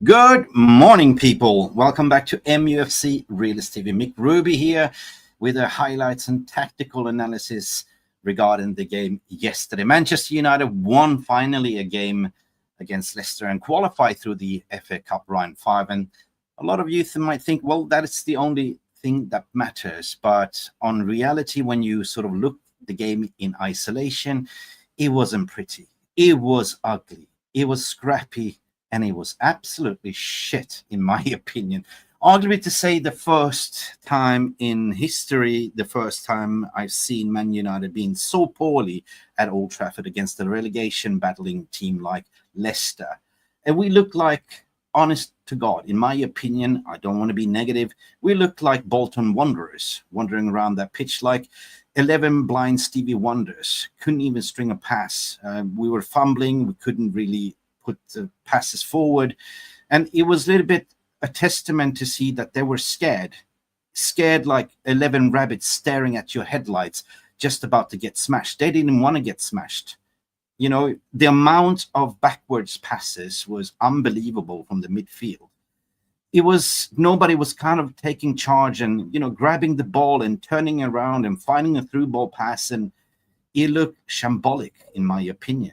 Good morning, people. Welcome back to MUFC Realist TV. Mick Ruby here with the highlights and tactical analysis regarding the game yesterday. Manchester United won finally a game against Leicester and qualified through the FA Cup round 5. And a lot of you might think, well, that is the only thing that matters. But on reality, when you sort of look at the game in isolation, it wasn't pretty. It was ugly. It was scrappy. And it was absolutely shit, in my opinion. Arguably to say the first time in history, the first time I've seen Man United being so poorly at Old Trafford against a relegation battling team like Leicester. And we looked like, honest to God, in my opinion, I don't want to be negative, we looked like Bolton Wanderers, wandering around that pitch like 11 blind Stevie Wonders. Couldn't even string a pass. We were fumbling. We couldn't really put the passes forward, and it was a little bit a testament to see that they were scared like 11 rabbits staring at your headlights, just about to get smashed. They didn't want to get smashed. You know, the amount of backwards passes was unbelievable from the midfield. It was nobody was kind of taking charge and, you know, grabbing the ball and turning around and finding a through ball pass, and it looked shambolic, in my opinion.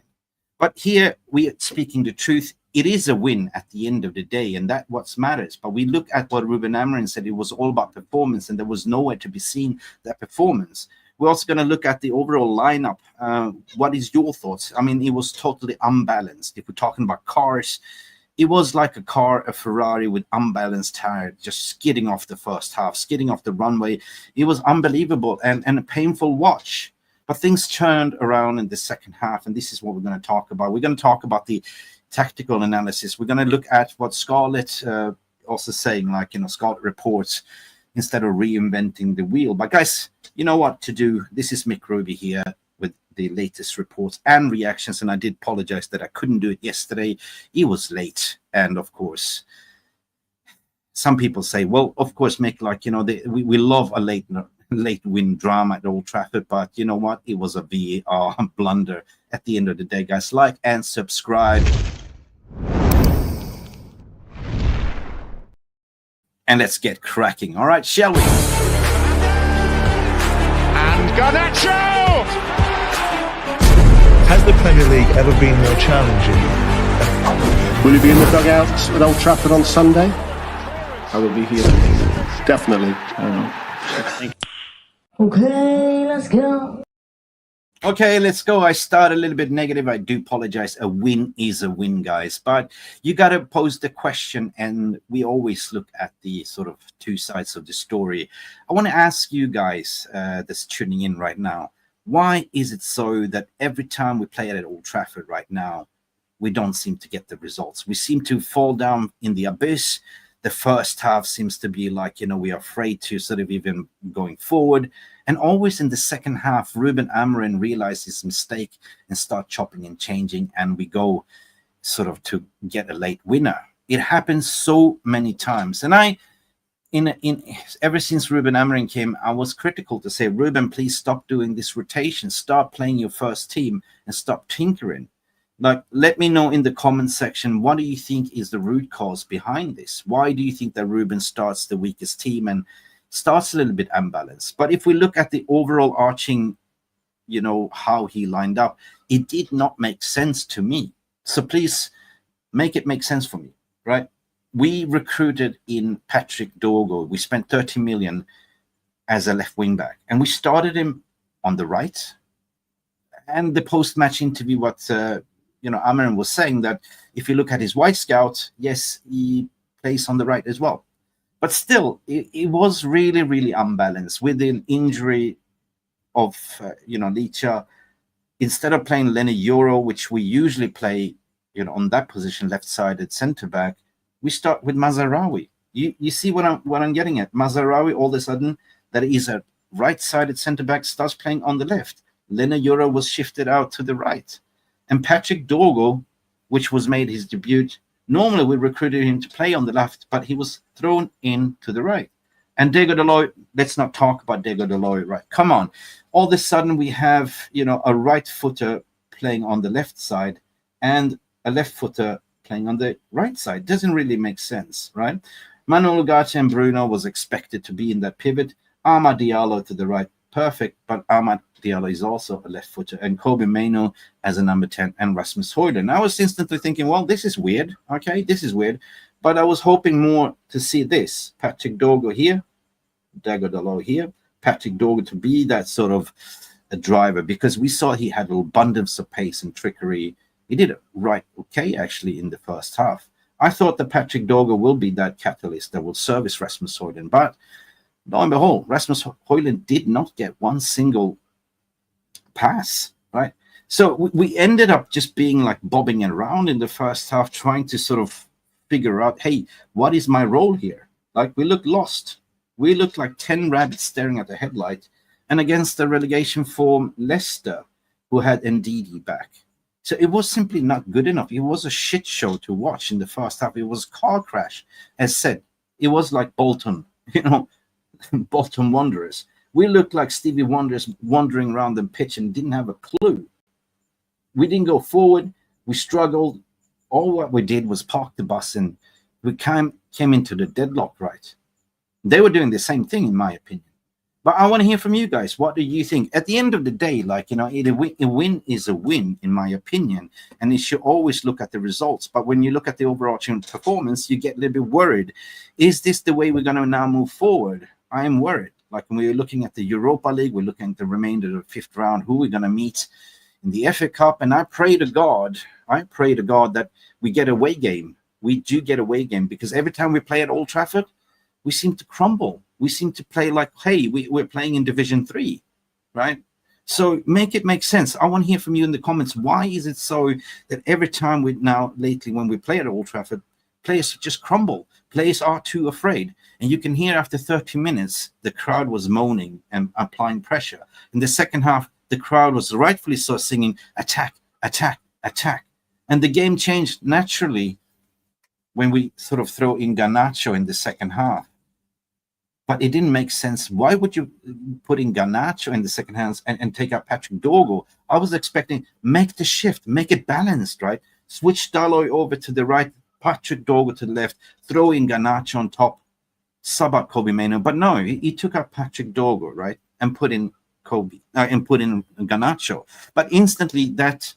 But here we are speaking the truth. It is a win at the end of the day, and that's what matters. But we look at what Ruben Amorim said. It was all about performance, and there was nowhere to be seen that performance. We're also going to look at the overall lineup. What is your thoughts? I mean, it was totally unbalanced. If we're talking about cars, it was like a Ferrari with unbalanced tire, just skidding off the first half, skidding off the runway. It was unbelievable and a painful watch. But things turned around in the second half, and this is what we're going to talk about. We're going to talk about the tactical analysis. We're going to look at what Scarlett also saying, like, you know, Scarlett reports instead of reinventing the wheel. But guys, you know what to do. This is Mick Ruby here with the latest reports and reactions, and I did apologize that I couldn't do it yesterday. It was late, and of course, some people say, well, of course, Mick, like, you know, we love a late win drama at Old Trafford, but you know what? It was a VAR blunder at the end of the day, guys. Like and subscribe. And let's get cracking. All right, shall we? And Garnacho! Has the Premier League ever been more challenging? Will you be in the dugouts at Old Trafford on Sunday? I will be here. Definitely. I don't know. Okay, let's go. Okay, let's go. I start a little bit negative. I do apologize. A win is a win, guys. But you got to pose the question, and we always look at the sort of two sides of the story. I want to ask you guys that's tuning in right now, why is it so that every time we play at Old Trafford right now, we don't seem to get the results? We seem to fall down in the abyss. The first half seems to be like, you know, we are afraid to sort of even going forward. And always in the second half, Ruben Amorim realizes his mistake and start chopping and changing, and we go sort of to get a late winner. It happens so many times. And ever since Ruben Amorim came, I was critical to say, Ruben, please stop doing this rotation. Start playing your first team and stop tinkering. Like, let me know in the comment section, what do you think is the root cause behind this? Why do you think that Ruben starts the weakest team and starts a little bit unbalanced? But if we look at the overall arching, you know, how he lined up, it did not make sense to me. So please make it make sense for me, right? We recruited in Patrick Dorgo. We spent 30 million as a left wing back, and we started him on the right. And the post-match interview, Amorim was saying that if you look at his white scout, yes, he plays on the right as well. But still, it was really, really unbalanced with the injury of, Licha. Instead of playing Lenny Euro, which we usually play, on that position, left-sided centre-back, we start with Mazraoui. You see what I'm getting at? Mazraoui, all of a sudden, that is a right-sided centre-back, starts playing on the left. Lenny Euro was shifted out to the right. And Patrick Dorgo, which was made his debut, normally we recruited him to play on the left, but he was thrown in to the right. And Diego Dalot, let's not talk about Diego Dalot, right? Come on. All of a sudden we have, a right footer playing on the left side and a left footer playing on the right side. Doesn't really make sense, right? Manuel Ugarte and Bruno was expected to be in that pivot. Amad Diallo to the right, perfect, but Amad Diallo is also a left footer, and Kobe Mainoo as a number 10, and Rasmus Hojlund. I was instantly thinking, well, this is weird. Okay, this is weird. But I was hoping more to see this. Patrick Dorgo here, Dago Dalot here, Patrick Dorgo to be that sort of a driver, because we saw he had an abundance of pace and trickery. He did it right okay, actually, in the first half. I thought that Patrick Dorgo will be that catalyst that will service Rasmus Hojlund, but lo and behold, Rasmus Hojlund did not get one single pass, right? So we ended up just being like bobbing around in the first half, trying to sort of figure out, hey, what is my role here? Like, we looked lost. We looked like 10 rabbits staring at the headlight, and against the relegation form Leicester, who had Ndidi back. So it was simply not good enough. It was a shit show to watch in the first half. It was a car crash. As said, it was like Bolton, Bolton Wanderers. We looked like Stevie Wonders wandering around the pitch and didn't have a clue. We didn't go forward. We struggled. All what we did was park the bus, and we came into the deadlock, right? They were doing the same thing, in my opinion. But I want to hear from you guys. What do you think? At the end of the day, a win is a win, in my opinion, and you should always look at the results. But when you look at the overarching performance, you get a little bit worried. Is this the way we're going to now move forward? I am worried. Like, when we're looking at the Europa League, we're looking at the remainder of the fifth round, who we're going to meet in the FA Cup. And I pray to God that we get a away game. We do get a away game, because every time we play at Old Trafford, we seem to crumble. We seem to play like, hey, we're playing in Division 3, right? So make it make sense. I want to hear from you in the comments. Why is it so that every time lately when we play at Old Trafford, players just crumble? Players are too afraid. And you can hear after 30 minutes, the crowd was moaning and applying pressure. In the second half, the crowd was rightfully so singing, attack, attack, attack. And the game changed naturally when we sort of throw in Garnacho in the second half. But it didn't make sense. Why would you put in Garnacho in the second half and take out Patrick Dorgo? I was expecting, make the shift, make it balanced, right? Switch Dalot over to the right, Patrick Dorgo to the left, throw in Garnacho on top, sub out Kobe Mainoo. But no, he took out Patrick Dorgo, right? And put in Garnacho. But instantly that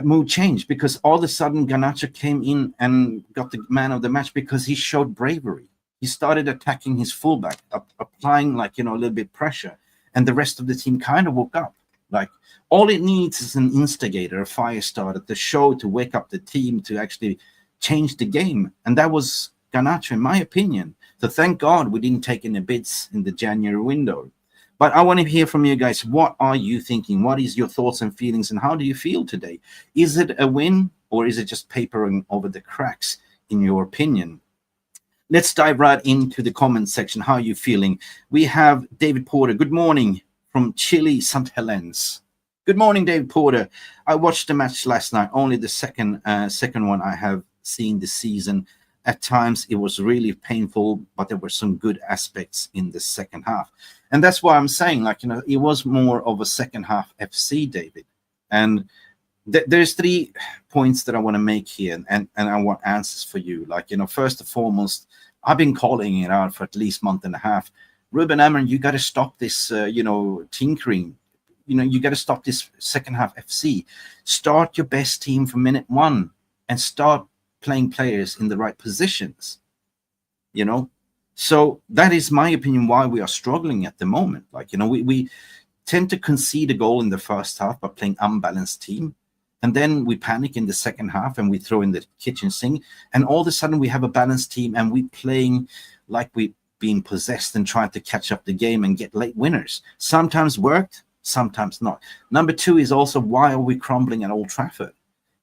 mood changed, because all of a sudden Garnacho came in and got the man of the match because he showed bravery. He started attacking his fullback, applying a little bit pressure, and the rest of the team kind of woke up. Like, all it needs is an instigator, a fire starter, to show, to wake up the team, to actually change the game, and that was Garnacho, in my opinion. So thank God we didn't take any bids in the January window. But I want to hear from you guys. What are you thinking? What is your thoughts and feelings, and how do you feel today? Is it a win, or is it just papering over the cracks, in your opinion? Let's dive right into the comment section. How are you feeling? We have David Porter. Good morning from Chile, St. Helens. Good morning, David Porter. I watched the match last night, only the second one I have seen this season. At times, it was really painful, but there were some good aspects in the second half. And that's why I'm saying, it was more of a second half FC, David. And there's 3 points that I want to make here, and I want answers for you. First and foremost, I've been calling it out for at least a month and a half. Ruben Amorim, you got to stop this, tinkering. You got to stop this second half FC. Start your best team from minute 1 and start playing players in the right positions. So that is my opinion why we are struggling at the moment. We tend to concede a goal in the first half by playing unbalanced team. And then we panic in the second half and we throw in the kitchen sink. And all of a sudden we have a balanced team and we're playing like we're being possessed and trying to catch up the game and get late winners. Sometimes worked, sometimes not. Number 2 is also, why are we crumbling at Old Trafford?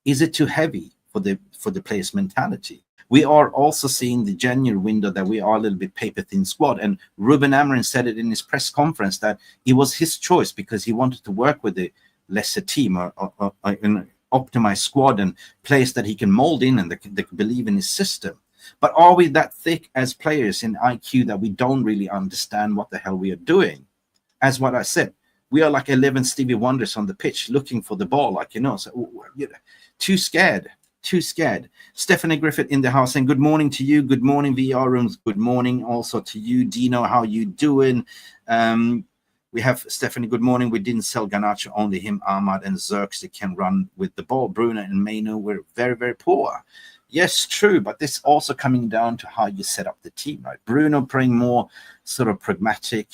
Is it too heavy for the players' mentality? We are also seeing the January window that we are a little bit paper-thin squad. And Ruben Amorim said it in his press conference that it was his choice because he wanted to work with the lesser team or an optimized squad and players that he can mold in and that believe in his system. But are we that thick as players in IQ that we don't really understand what the hell we are doing? As what I said, we are like 11 Stevie Wonders on the pitch looking for the ball, too scared too scared. Stephanie Griffith in the house saying good morning to you. Good morning, VR rooms. Good morning also to you, Dino. How you doing? We have Stephanie, good morning. We didn't sell Garnacho, only him, Ahmad, and Xerxes can run with the ball. Bruno and Maino were very, very poor. Yes, true, but this also coming down to how you set up the team, right? Bruno playing more sort of pragmatic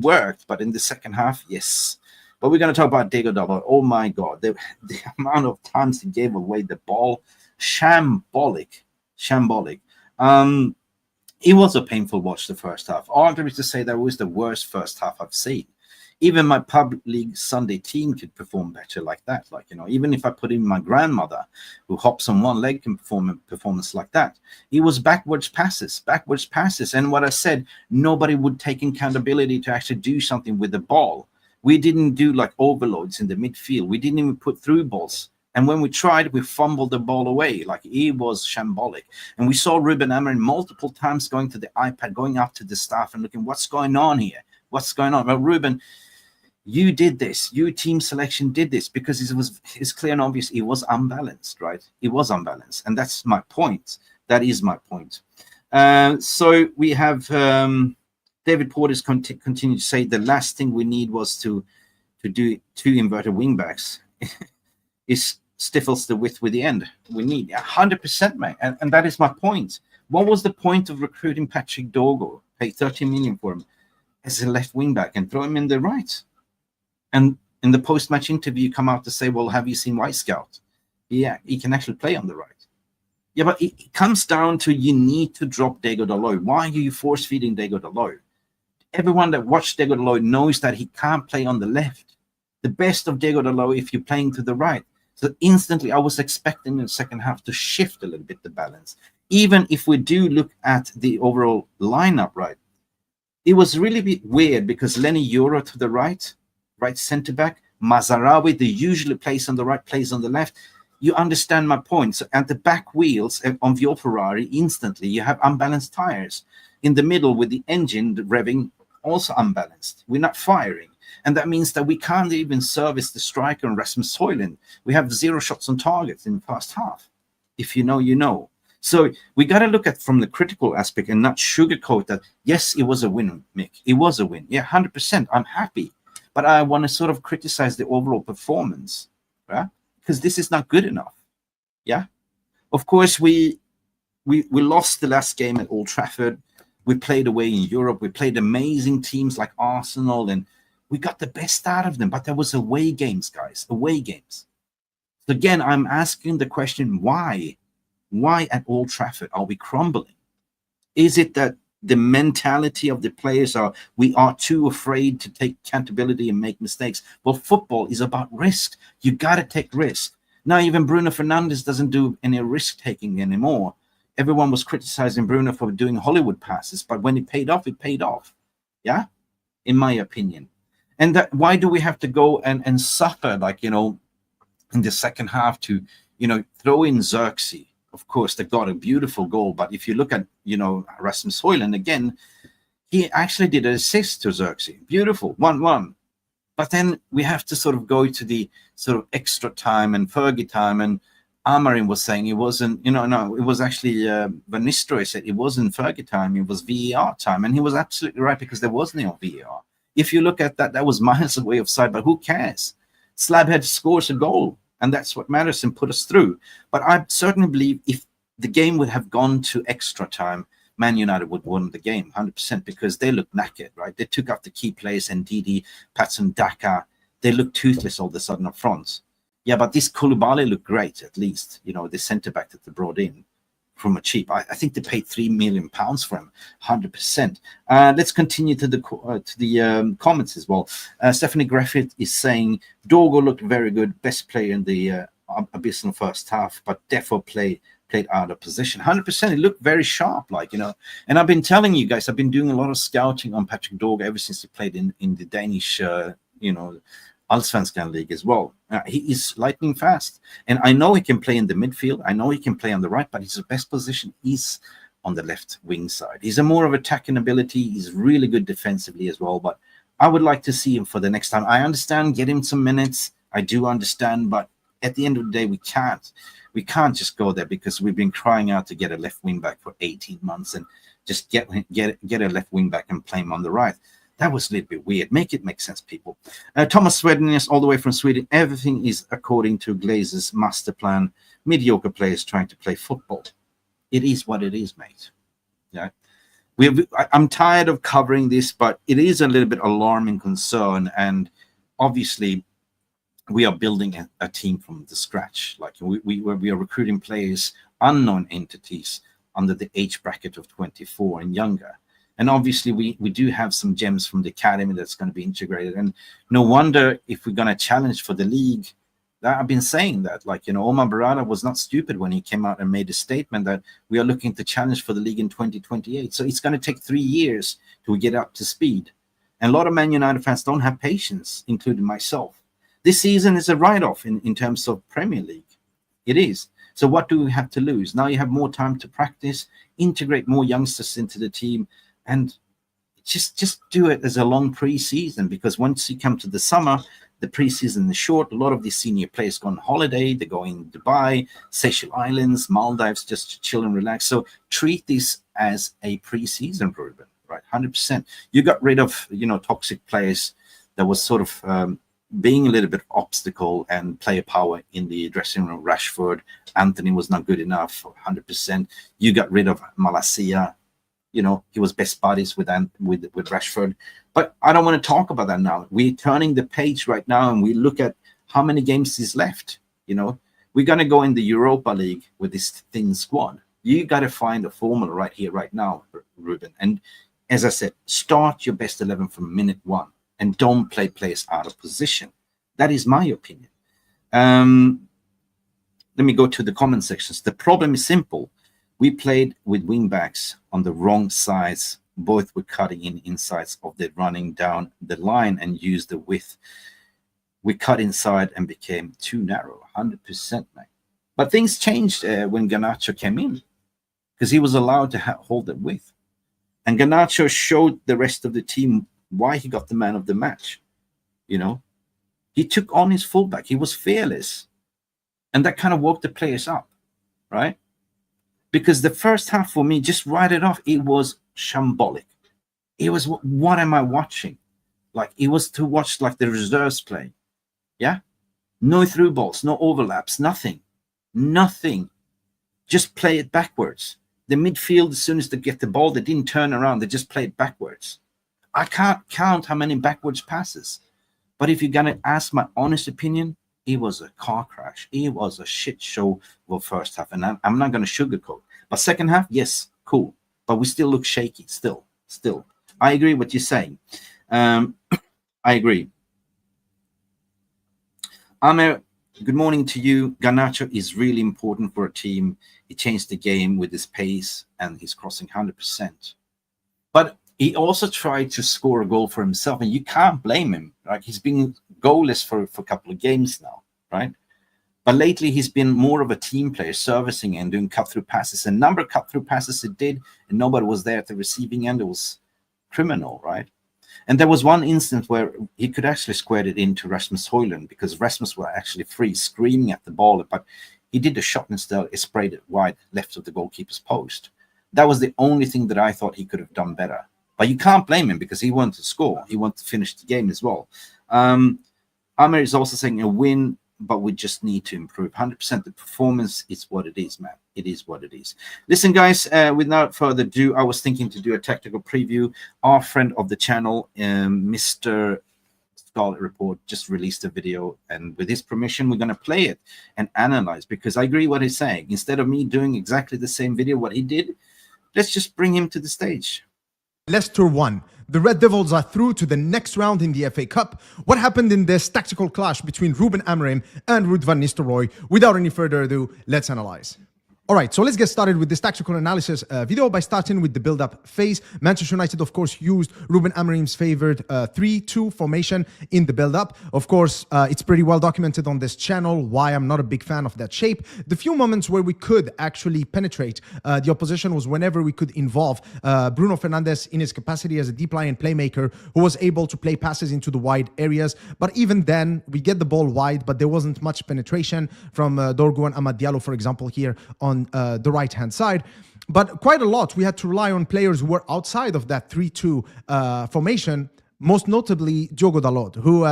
worked, but in the second half, yes. But we're going to talk about Diego Dalot. Oh my God, the amount of times he gave away the ball, shambolic. It was a painful watch the first half. All there is to say that was the worst first half I've seen. Even my public league Sunday team could perform better like that. Like, you know, even if I put in my grandmother who hops on one leg can perform a performance like that. It was backwards passes. And what I said, nobody would take accountability to actually do something with the ball. We didn't do like overloads in the midfield. We didn't even put through balls. And when we tried, we fumbled the ball away. Like, it was shambolic. And we saw Ruben Amorim multiple times going to the iPad, going up to the staff and looking, what's going on here? What's going on? Well, Ruben, you did this. Your team selection did this because it's clear and obvious it was unbalanced, right? It was unbalanced. And that's my point. That is my point. So we have David Portis continue to say the last thing we need was to do two inverted wing backs. Is stifles the width with the end. We need 100%, mate. And that is my point. What was the point of recruiting Patrick Dogo, pay 13 million for him as a left wing back and throw him in the right? And in the post-match interview, come out to say, well, have you seen White Scout? Yeah, he can actually play on the right. Yeah, but it comes down to you need to drop Diego Dalot. Why are you force-feeding Diego Dalot? Everyone that watched Diego Dalot knows that he can't play on the left. The best of Diego Dalot if you're playing to the right. So instantly, I was expecting in the second half to shift a little bit the balance. Even if we do look at the overall lineup, right, it was really a bit weird because Lenny Euro to the right centre back, Mazarawi, the usually plays on the right, plays on the left. You understand my point. So at the back wheels on your Ferrari, instantly you have unbalanced tires. In the middle with the engine revving, also unbalanced. We're not firing. And that means that we can't even service the striker and Rasmus Hojlund. We have 0 shots on target in the first half. If you know, you know. So we got to look at from the critical aspect and not sugarcoat that, yes, it was a win, Mick. It was a win. Yeah, 100%. I'm happy. But I want to sort of criticize the overall performance, right? Because this is not good enough. Yeah. Of course, we lost the last game at Old Trafford. We played away in Europe. We played amazing teams like Arsenal and we got the best out of them, but there was away games, guys, away games. So again, I'm asking the question, why? Why at Old Trafford are we crumbling? Is it that the mentality of the players we are too afraid to take accountability and make mistakes? Well, football is about risk. You got to take risk. Now, even Bruno Fernandes doesn't do any risk-taking anymore. Everyone was criticizing Bruno for doing Hollywood passes, but when it paid off, it paid off. Yeah, in my opinion. And that, why do we have to go and suffer, like, you know, in the second half to, you know, throw in Xerxes? Of course, they got a beautiful goal. But if you look at, you know, Rasmus Hojlund again, he actually did an assist to Xerxes. Beautiful, 1-1. But then we have to sort of go to the sort of extra time and Fergie time. And Amorim was saying it wasn't, you know, no, it was actually Van Nistelrooy said it wasn't Fergie time, it was VAR time. And he was absolutely right because there wasn't no VAR. If you look at that, that was miles away offside, but who cares? Slabhead scores a goal, and that's what matters and put us through. But I certainly believe if the game would have gone to extra time, Man United would have won the game 100% because they looked knackered, right? They took out the key players, Ndidi, Patson Daka. They looked toothless all of a sudden up front. Yeah, but this Koulibaly looked great, at least, you know, the centre-back that they brought in from a cheap. I think they paid £3 million for him, 100%. Let's continue to the comments as well. Stephanie Griffith is saying, Dogo looked very good, best player in the abysmal first half, but Defo played out of position. 100%, it looked very sharp, like, you know. And I've been telling you guys, I've been doing a lot of scouting on Patrick Dogo ever since he played in the Danish, you know, Allsvenskan League as well. He is lightning fast. And I know he can play in the midfield. I know he can play on the right, but his best position is on the left wing side. He's a more of attacking ability. He's really good defensively as well. But I would like to see him for the next time. I understand, get him some minutes. I do understand, but at the end of the day, we can't We can't just go there because we've been crying out to get a left wing back for 18 months and just get a left wing back and play him on the right. That was a little bit weird. Make it make sense, people. Thomas Sweden is all the way from Sweden. Everything is according to Glazer's master plan. Mediocre players trying to play football. It is what it is, mate. Yeah. I'm tired of covering this, but it is a little bit alarming concern. And obviously, we are building a team from the scratch. Like we are recruiting players, unknown entities, under the age bracket of 24 and younger. And obviously, we do have some gems from the academy that's going to be integrated. And no wonder if we're going to challenge for the league, that I've been saying that, like, Omar Barada was not stupid when he came out and made a statement that we are looking to challenge for the league in 2028. So it's going to take 3 years to get up to speed. And a lot of Man United fans don't have patience, including myself. This season is a write-off in terms of Premier League. It is. So what do we have to lose? Now you have more time to practice, integrate more youngsters into the team, and just do it as a long pre-season, because once you come to the summer, the pre-season is short. A lot of these senior players go on holiday. They go in Dubai, Seychelles Islands, Maldives, just to chill and relax. So treat this as a pre-season, Ruben, right? 100%. You got rid of, toxic players that was sort of being a little bit obstacle and player power in the dressing room. Rashford, Anthony was not good enough, 100%. You got rid of Malacia. He was best buddies with Rashford. But I don't want to talk about that now. We're turning the page right now, and we look at how many games is left. We're going to go in the Europa League with this thin squad. You got to find a formula right here, right now, Ruben. And as I said, start your best 11 from minute 1, and don't play players out of position. That is my opinion. Let me go to the comment sections. The problem is simple. We played with wingbacks on the wrong sides. Both were cutting in insides of the running down the line and used the width. We cut inside and became too narrow, 100%, mate. But things changed when Garnacho came in, because he was allowed to hold the width. And Garnacho showed the rest of the team why he got the man of the match. He took on his fullback. He was fearless. And that kind of woke the players up, right? Because the first half, for me, just write it off, it was shambolic. It was, what am I watching? Like, it was to watch like the reserves play. Yeah? No through balls, no overlaps, nothing. Just play it backwards. The midfield, as soon as they get the ball, they didn't turn around. They just played backwards. I can't count how many backwards passes. But if you're going to ask my honest opinion, it was a car crash. It was a shit show for first half. And I'm not going to sugarcoat. But second half, yes, cool. But we still look shaky. Still. I agree what you're saying. I agree. Amer, good morning to you. Garnacho is really important for a team. He changed the game with his pace and his crossing 100%. But he also tried to score a goal for himself, and you can't blame him. Right? He's been goalless for a couple of games now, right? But lately, he's been more of a team player, servicing and doing cut-through passes. A number of cut-through passes he did, and nobody was there at the receiving end. It was criminal, right? And there was one instance where he could actually square it into Rasmus Hojlund, because Rasmus were actually free, screaming at the ball, but he did the shot instead. He sprayed it wide left of the goalkeeper's post. That was the only thing that I thought he could have done better. But you can't blame him, because he wanted to score. He wanted to finish the game as well. Amir is also saying a win, but we just need to improve. 100% the performance is what it is, man. It is what it is. Listen, guys, without further ado, I was thinking to do a tactical preview. Our friend of the channel, Mr. Scarlet Report, just released a video. And with his permission, we're going to play it and analyze, because I agree what he's saying. Instead of me doing exactly the same video, what he did, let's just bring him to the stage. Leicester won. The Red Devils are through to the next round in the FA Cup. What happened in this tactical clash between Ruben Amorim and Ruud van Nistelrooy? Without any further ado, let's analyze. All right, so let's get started with this tactical analysis video by starting with the build-up phase. Manchester United, of course, used Ruben Amorim's favored 3-2 formation in the build-up. Of course, it's pretty well documented on this channel why I'm not a big fan of that shape. The few moments where we could actually penetrate the opposition was whenever we could involve Bruno Fernandes in his capacity as a deep line playmaker who was able to play passes into the wide areas. But even then, we get the ball wide, but there wasn't much penetration from Dorgu and Amad Diallo, for example, here on the right-hand side. But quite a lot, we had to rely on players who were outside of that 3-2 formation, most notably Diogo Dalot, who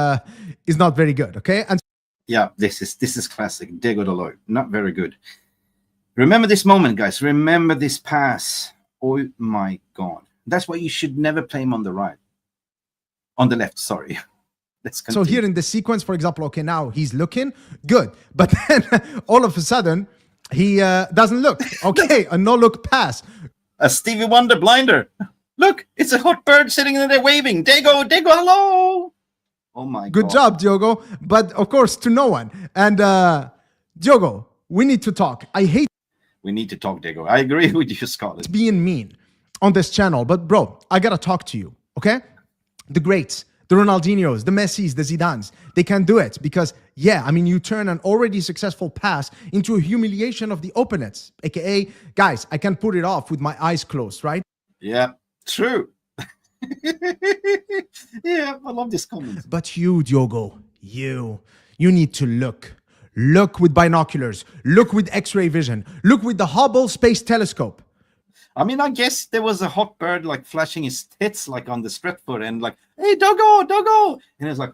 is not very good, okay? And yeah, this is classic. Diogo Dalot, not very good. Remember this moment, guys. Remember this pass. Oh my God. That's why you should never play him on the right. On the left, sorry. Let's continue. So here in the sequence, for example, okay, now he's looking good. But then all of a sudden, he doesn't look. Okay, a no-look pass. A Stevie Wonder blinder. Look, it's a hot bird sitting in there waving. Diogo, hello. Oh my God. Good job, Diogo. But of course, to no one. And Diogo, we need to talk. I hate We need to talk, Diogo. I agree with you, Scott. being mean on this channel. But bro, I gotta talk to you, okay? The greats, the Ronaldinhos, the Messis, the Zidanes, they can do it because, yeah, I mean, you turn an already successful pass into a humiliation of the opponents, aka, guys, I can put it off with my eyes closed, right? Yeah, true. Yeah, I love this comment. But you, Diogo, you need to look. Look with binoculars. Look with X-ray vision. Look with the Hubble Space Telescope. I mean, I guess there was a hot bird like flashing his tits like on the Stretford and like, hey, Doggo. And it's like,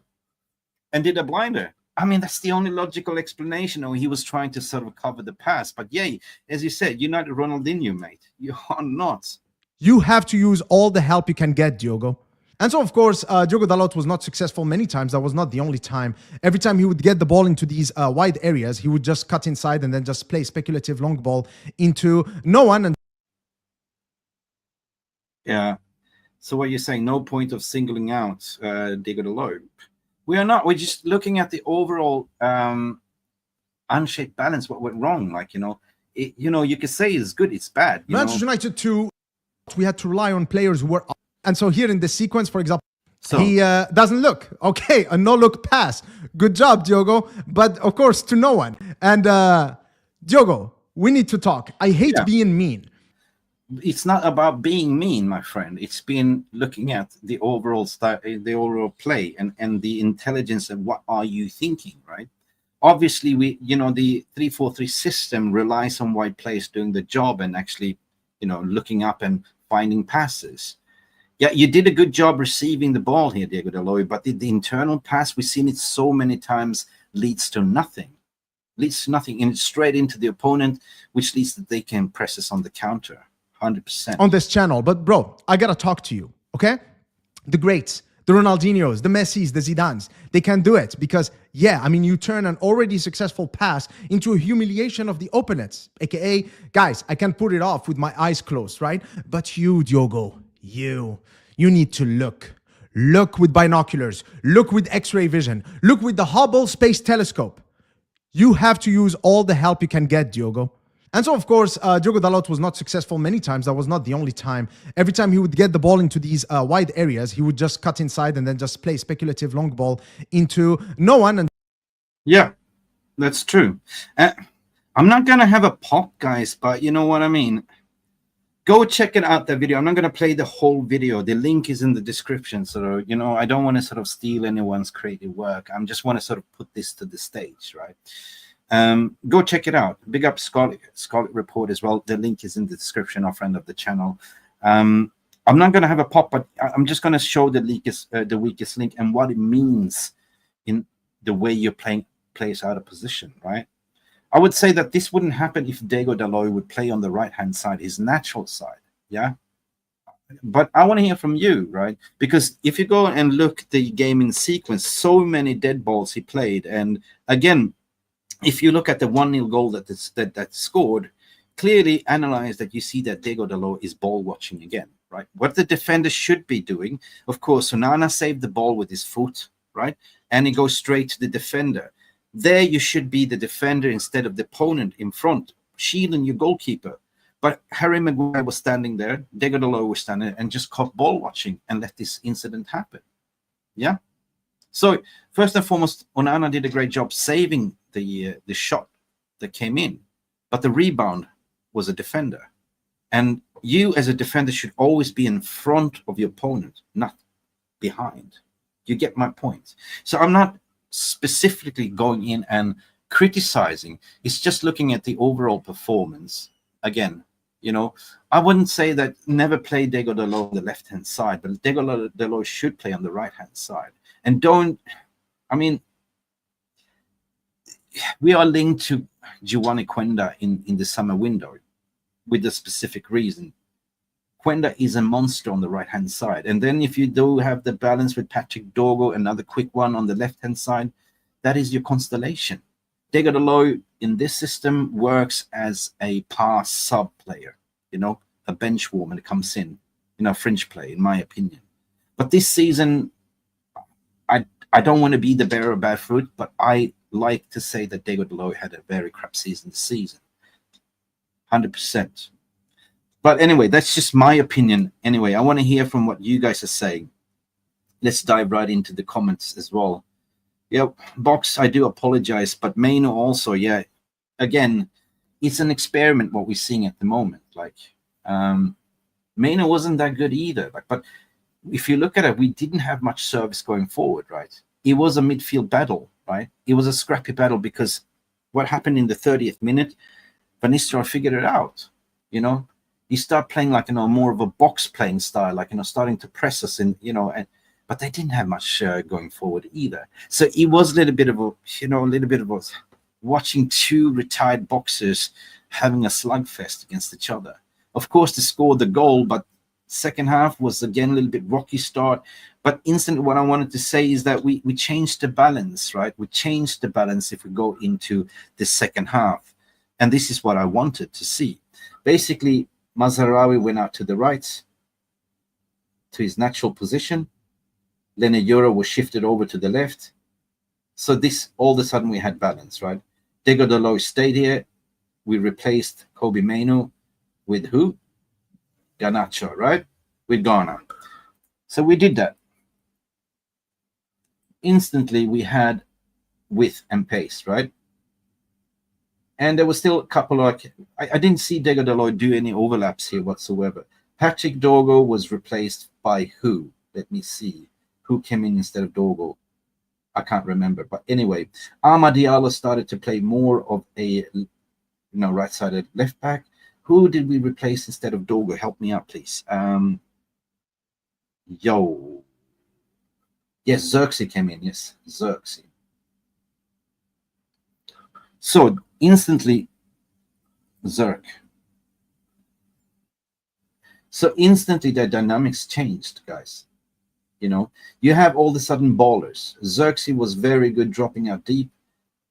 and did a blinder. I mean, that's the only logical explanation. Or he was trying to sort of cover the pass. But yeah, as you said, you're not Ronaldinho, mate. You are not. You have to use all the help you can get, Diogo. And so, of course, Diogo Dalot was not successful many times. That was not the only time. Every time he would get the ball into these wide areas, he would just cut inside and then just play speculative long ball into no one. And Yeah. So what you're saying, no point of singling out Diogo Dalot. We are not. We're just looking at the overall unshaped balance. What went wrong? Like, you could say it's good, it's bad. Manchester United 2, we had to rely on players who were... And so here in this sequence, for example, he doesn't look. Okay, a no-look pass. Good job, Diogo. But of course, to no one. And Diogo, we need to talk. I hate being mean. It's not about being mean, my friend. It's been looking at the overall style, the overall play, and the intelligence of what are you thinking, right? Obviously, the 3-4-3 system relies on wide players doing the job and actually, looking up and finding passes. Yeah, you did a good job receiving the ball here, Diogo Dalot, but the internal pass, we've seen it so many times, leads to nothing. And it's straight into the opponent, which leads that they can press us on the counter. 100%. On this channel. But bro, I gotta talk to you, okay? The greats, the Ronaldinhos, the Messis, the Zidanes, they can do it because, yeah, I mean, you turn an already successful pass into a humiliation of the opponents, aka, guys, I can put it off with my eyes closed, right? But you, Diogo, you need to look. Look with binoculars. Look with X-ray vision. Look with the Hubble Space Telescope. You have to use all the help you can get, Diogo. And so, of course, Diogo Dalot was not successful many times. That was not the only time. Every time he would get the ball into these wide areas, he would just cut inside and then just play speculative long ball into no one. And yeah, that's true. I'm not going to have a pop, guys, but you know what I mean? Go check it out, the video. I'm not going to play the whole video. The link is in the description. So, I don't want to sort of steal anyone's creative work. I just want to sort of put this to the stage, right? Go check it out. Big up Scarlet Report as well. The link is in the description, our friend of the channel. I'm not going to have a pop, but I'm just going to show the weakest link and what it means in the way you're playing players out of position, right? I would say that this wouldn't happen if Diogo Dalot would play on the right-hand side, his natural side, yeah? But I want to hear from you, right? Because if you go and look the game in sequence, so many dead balls he played. And again, if you look at the 1-0 goal that scored, clearly analyze that you see that Diogo Dalot is ball watching again, right? What the defender should be doing, of course, Onana saved the ball with his foot, right? And he goes straight to the defender. There you should be the defender instead of the opponent in front, shielding your goalkeeper. But Harry Maguire was standing there, Degodalo was standing there, and just caught ball watching and let this incident happen. Yeah. So first and foremost, Onana did a great job saving the shot that came in, but the rebound was a defender. And you as a defender should always be in front of your opponent, not behind. You get my point. So I'm not specifically going in and criticizing. It's just looking at the overall performance. Again, I wouldn't say that never play Degodalo on the left-hand side, but Degodalo should play on the right-hand side. And we are linked to Giovanni Quenda in the summer window with a specific reason. Quenda is a monster on the right-hand side. And then if you do have the balance with Patrick Dorgo, another quick one on the left-hand side, that is your constellation. Degodalo in this system works as a pass sub player, a bench warmer that comes in, fringe play, in my opinion. But this season, I don't want to be the bearer of bad fruit, but I like to say that Degodalo had a very crap season this season. 100%. But anyway, that's just my opinion. Anyway, I want to hear from what you guys are saying. Let's dive right into the comments as well. Yeah, Box, I do apologize, but Maino also, yeah. Again, it's an experiment what we're seeing at the moment. Maino wasn't that good either. But if you look at it, we didn't have much service going forward, right? It was a midfield battle, right? It was a scrappy battle because what happened in the 30th minute, Van Nistelrooy figured it out, He started playing more of a box playing style, starting to press us in, but they didn't have much going forward either. So it was a little bit of a, watching two retired boxers having a slugfest against each other. Of course, they scored the goal, but second half was again a little bit rocky start. But instantly, what I wanted to say is that we changed the balance, right? We changed the balance if we go into the second half. And this is what I wanted to see. Basically, Mazraoui went out to the right, to his natural position. Lene Yoro was shifted over to the left. So this, all of a sudden, we had balance, right? Degodalo stayed here. We replaced Kobe Maino with who? Garnacho, right? With Ghana. So we did that. Instantly, we had width and pace, right? And there was still a couple of, I didn't see Degodalo do any overlaps here whatsoever. Patrick Dorgo was replaced by who? Let me see. Who came in instead of Dorgo? I can't remember. But anyway, Amad Diallo started to play more of a right-sided left back. Who did we replace instead of Dorgo? Help me out, please. Yes, Xerxes came in. Yes, Xerxes. So instantly, Zerk. So instantly, the dynamics changed, guys. You have all of a sudden ballers. Xerxes was very good dropping out deep.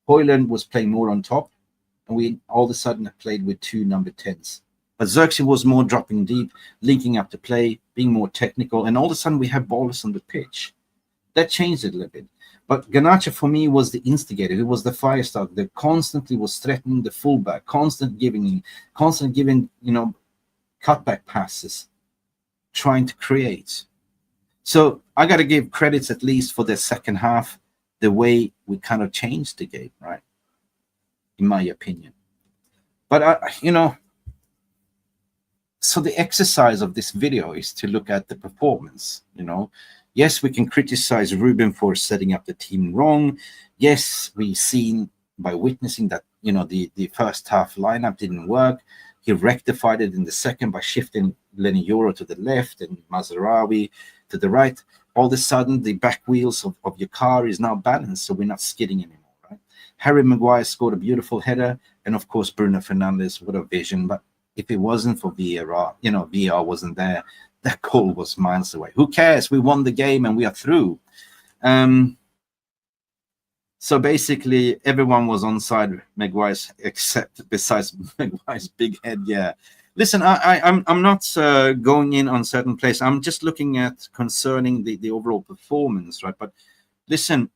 Hojlund was playing more on top. And we all of a sudden played with two number 10s. But Xerxes was more dropping deep, linking up the play, being more technical. And all of a sudden, we have ballers on the pitch. That changed it a little bit. But Garnacho, for me, was the instigator. He was the fire starter that constantly was threatening the fullback, constant giving, cutback passes, trying to create. So I got to give credits at least for the second half, the way we kind of changed the game, right? In my opinion. But, so the exercise of this video is to look at the performance, Yes, we can criticize Ruben for setting up the team wrong. Yes, we've seen by witnessing that, the first half lineup didn't work. He rectified it in the second by shifting Lene Yoro to the left and Mazraoui to the right. All of a sudden, the back wheels of your car is now balanced, so we're not skidding anymore, right? Harry Maguire scored a beautiful header, and of course, Bruno Fernandes, what a vision. But if it wasn't for VAR, VAR wasn't there, that goal was miles away. Who cares? We won the game and we are through. So basically, everyone was onside Maguire's, except besides Maguire's big head. Yeah. Listen, I'm not going in on certain places. I'm just looking at concerning the overall performance, right? But listen,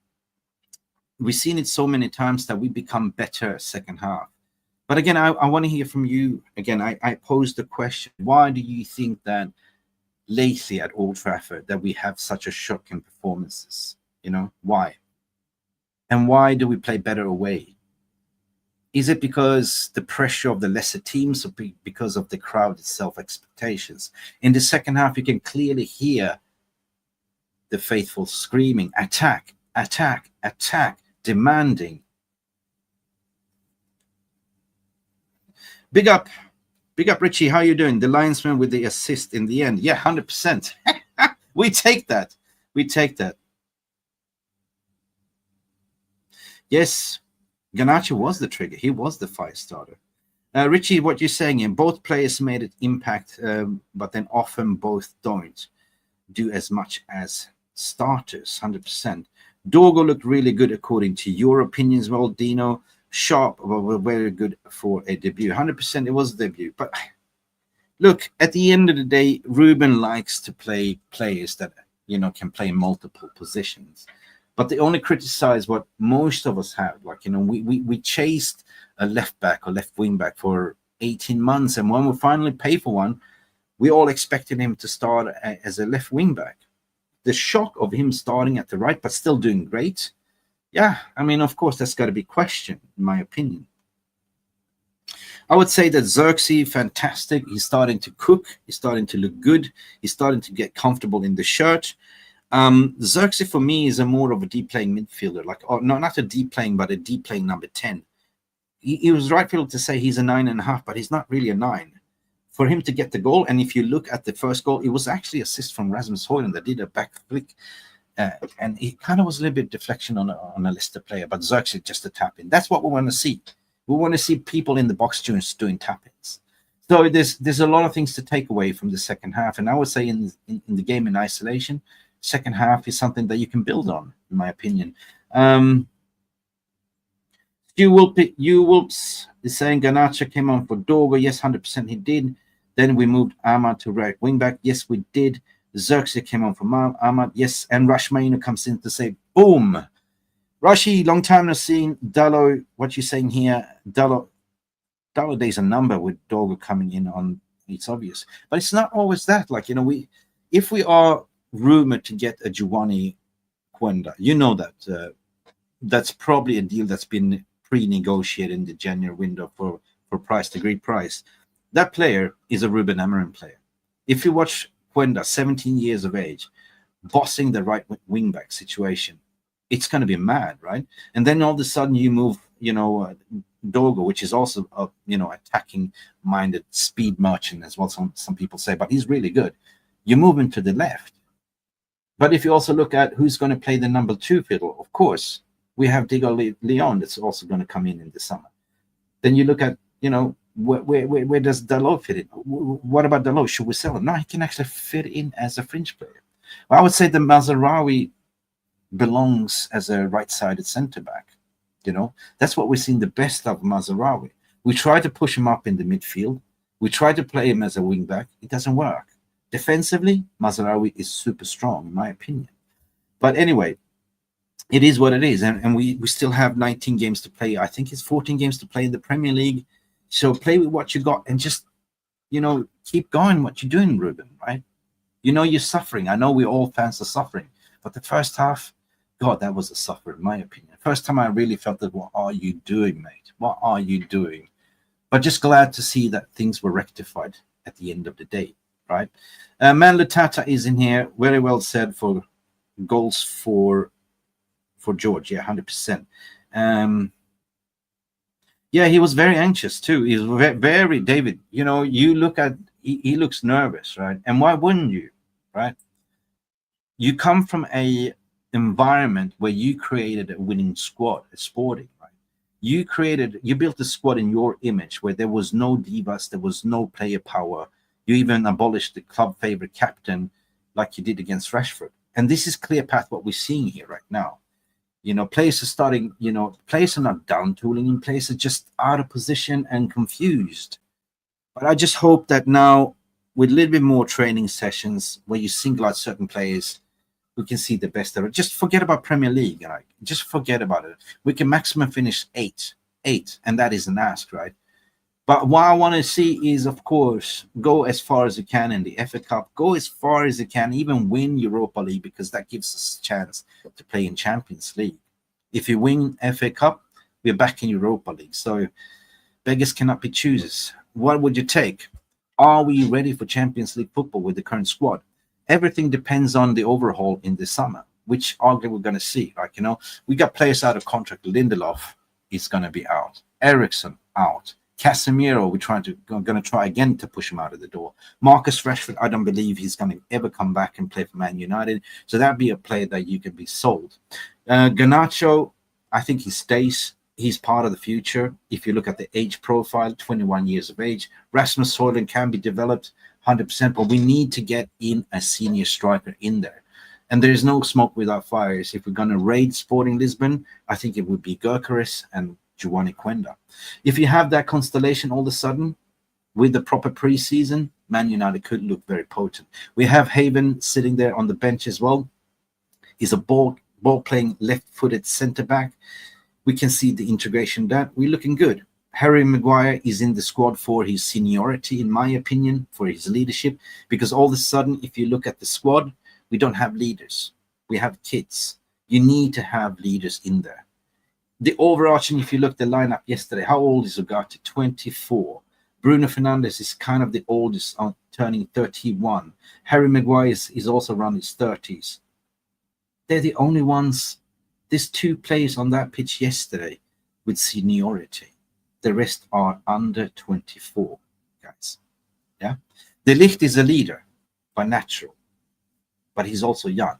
we've seen it so many times that we become better second half. But again, I want to hear from you. Again, I posed the question, why do you think that lately at Old Trafford that we have such a shocking performances? Why? And why do we play better away? Is it because the pressure of the lesser teams, or because of the crowd itself expectations? In the second half, you can clearly hear the faithful screaming, attack, attack, attack, demanding. Big up, Richie. How you doing? The linesman with the assist in the end. Yeah, 100%. We take that. Yes, Garnacho was the trigger. He was the fire starter. Richie, what you're saying here, both players made an impact, but then often both don't do as much as starters, 100%. Dorgo looked really good according to your opinions. Well, Dino, sharp, were very good for a debut. 100% it was a debut. But look, at the end of the day, Ruben likes to play players that, can play multiple positions. But they only criticize what most of us have. Like, we chased a left back or left wing back for 18 months. And when we finally pay for one, we all expected him to start as a left wing back. The shock of him starting at the right, but still doing great. Yeah, of course, that's got to be questioned, in my opinion. I would say that Xerxes, fantastic. He's starting to cook. He's starting to look good. He's starting to get comfortable in the shirt. Xerxes for me is a more of a deep playing midfielder, not a deep playing, but a deep playing number 10. He was rightful to say he's a 9.5, but he's not really a 9. For him to get the goal, and if you look at the first goal, it was actually assist from Rasmus Hojlund that did a back flick, and it kind of was a little bit deflection on a Leicester player, but Xerxes just a tap in. That's what we want to see. We want to see people in the box doing tap ins. So there's a lot of things to take away from the second half, and I would say in the game in isolation, second half is something that you can build on, in my opinion. You Wolps is saying Garnacho came on for Dorgo. Yes, 100% he did. Then we moved Ahmad to right wing back. Yes, we did. Xerxes came on for Ahmad. Yes, and Rashmainu comes in to say, boom. Rashi, long time no seen. Dallo, what you saying here? Dallo there's a number with Dorgo coming in on. It's obvious, but it's not always that. If we are rumored to get a Giovanni Quenda, that that's probably a deal that's been pre-negotiated in the January window for price, agreed price. That player is a Ruben Amorim player. If you watch Quenda, 17 years of age, bossing the right wing back situation, it's going to be mad, right? And then all of a sudden you move, Dorgo, which is also a attacking-minded speed merchant as well. Some people say, but he's really good. You move him to the left. But if you also look at who's going to play the number 2 fiddle, of course, we have Diego Leon that's also going to come in the summer. Then you look at, where does Dalot fit in? What about Dalot? Should we sell him? No, he can actually fit in as a fringe player. Well, I would say the Mazraoui belongs as a right-sided centre-back. That's what we've seen the best of Mazraoui. We try to push him up in the midfield. We try to play him as a wing-back. It doesn't work. Defensively, Mazraoui is super strong, in my opinion. But anyway, it is what it is. And we still have 19 games to play. I think it's 14 games to play in the Premier League. So play with what you got and just, keep going what you're doing, Ruben, right? You're suffering. I know we all fans are suffering. But the first half, God, that was a suffer, in my opinion. First time I really felt that, what are you doing, mate? What are you doing? But just glad to see that things were rectified at the end of the day. Right, Man Latata is in here. Very well said for goals for George. Yeah, 100%. Yeah, he was very anxious too. He's very David. You look at he looks nervous, right? And why wouldn't you, right? You come from a environment where you created a winning squad, a Sporting, right? You built a squad in your image where there was no divas, there was no player power. You even abolished the club favorite captain like you did against Rashford. And this is clear path what we're seeing here right now. Players are starting, players are not down tooling in, players are just out of position and confused. But I just hope that now with a little bit more training sessions where you single out certain players, we can see the best of it. Just forget about Premier League, right? Just forget about it. We can maximum finish eight, and that is an ask, right? But what I want to see is, of course, go as far as you can in the FA Cup, go as far as you can, even win Europa League, because that gives us a chance to play in Champions League. If you win FA Cup, we're back in Europa League. So beggars cannot be choosers. What would you take? Are we ready for Champions League football with the current squad? Everything depends on the overhaul in the summer, which arguably we're going to see. Like, we got players out of contract. Lindelof is going to be out. Ericsson out. Casemiro, we're going to try again to push him out of the door. Marcus Rashford, I don't believe he's going to ever come back and play for Man United. So that'd be a player that you can be sold. Garnacho, I think he stays. He's part of the future. If you look at the age profile, 21 years of age. Rasmus Hojlund can be developed 100%, but we need to get in a senior striker in there. And there is no smoke without fires. If we're going to raid Sporting Lisbon, I think it would be Gyökeres and Giovanni Quenda. If you have that constellation all of a sudden, with the proper preseason, Man United could look very potent. We have Haven sitting there on the bench as well. He's a ball-playing left-footed centre-back. We can see the integration that we're looking good. Harry Maguire is in the squad for his seniority, in my opinion, for his leadership, because all of a sudden, if you look at the squad, we don't have leaders. We have kids. You need to have leaders in there. The overarching, if you look at the lineup yesterday, how old is Ugarte? 24. Bruno Fernandes is kind of the oldest, turning 31. Harry Maguire is also around his 30s. They're the only ones. There's 2 players on that pitch yesterday with seniority. The rest are under 24, guys. Yeah, De Ligt is a leader by natural, but he's also young.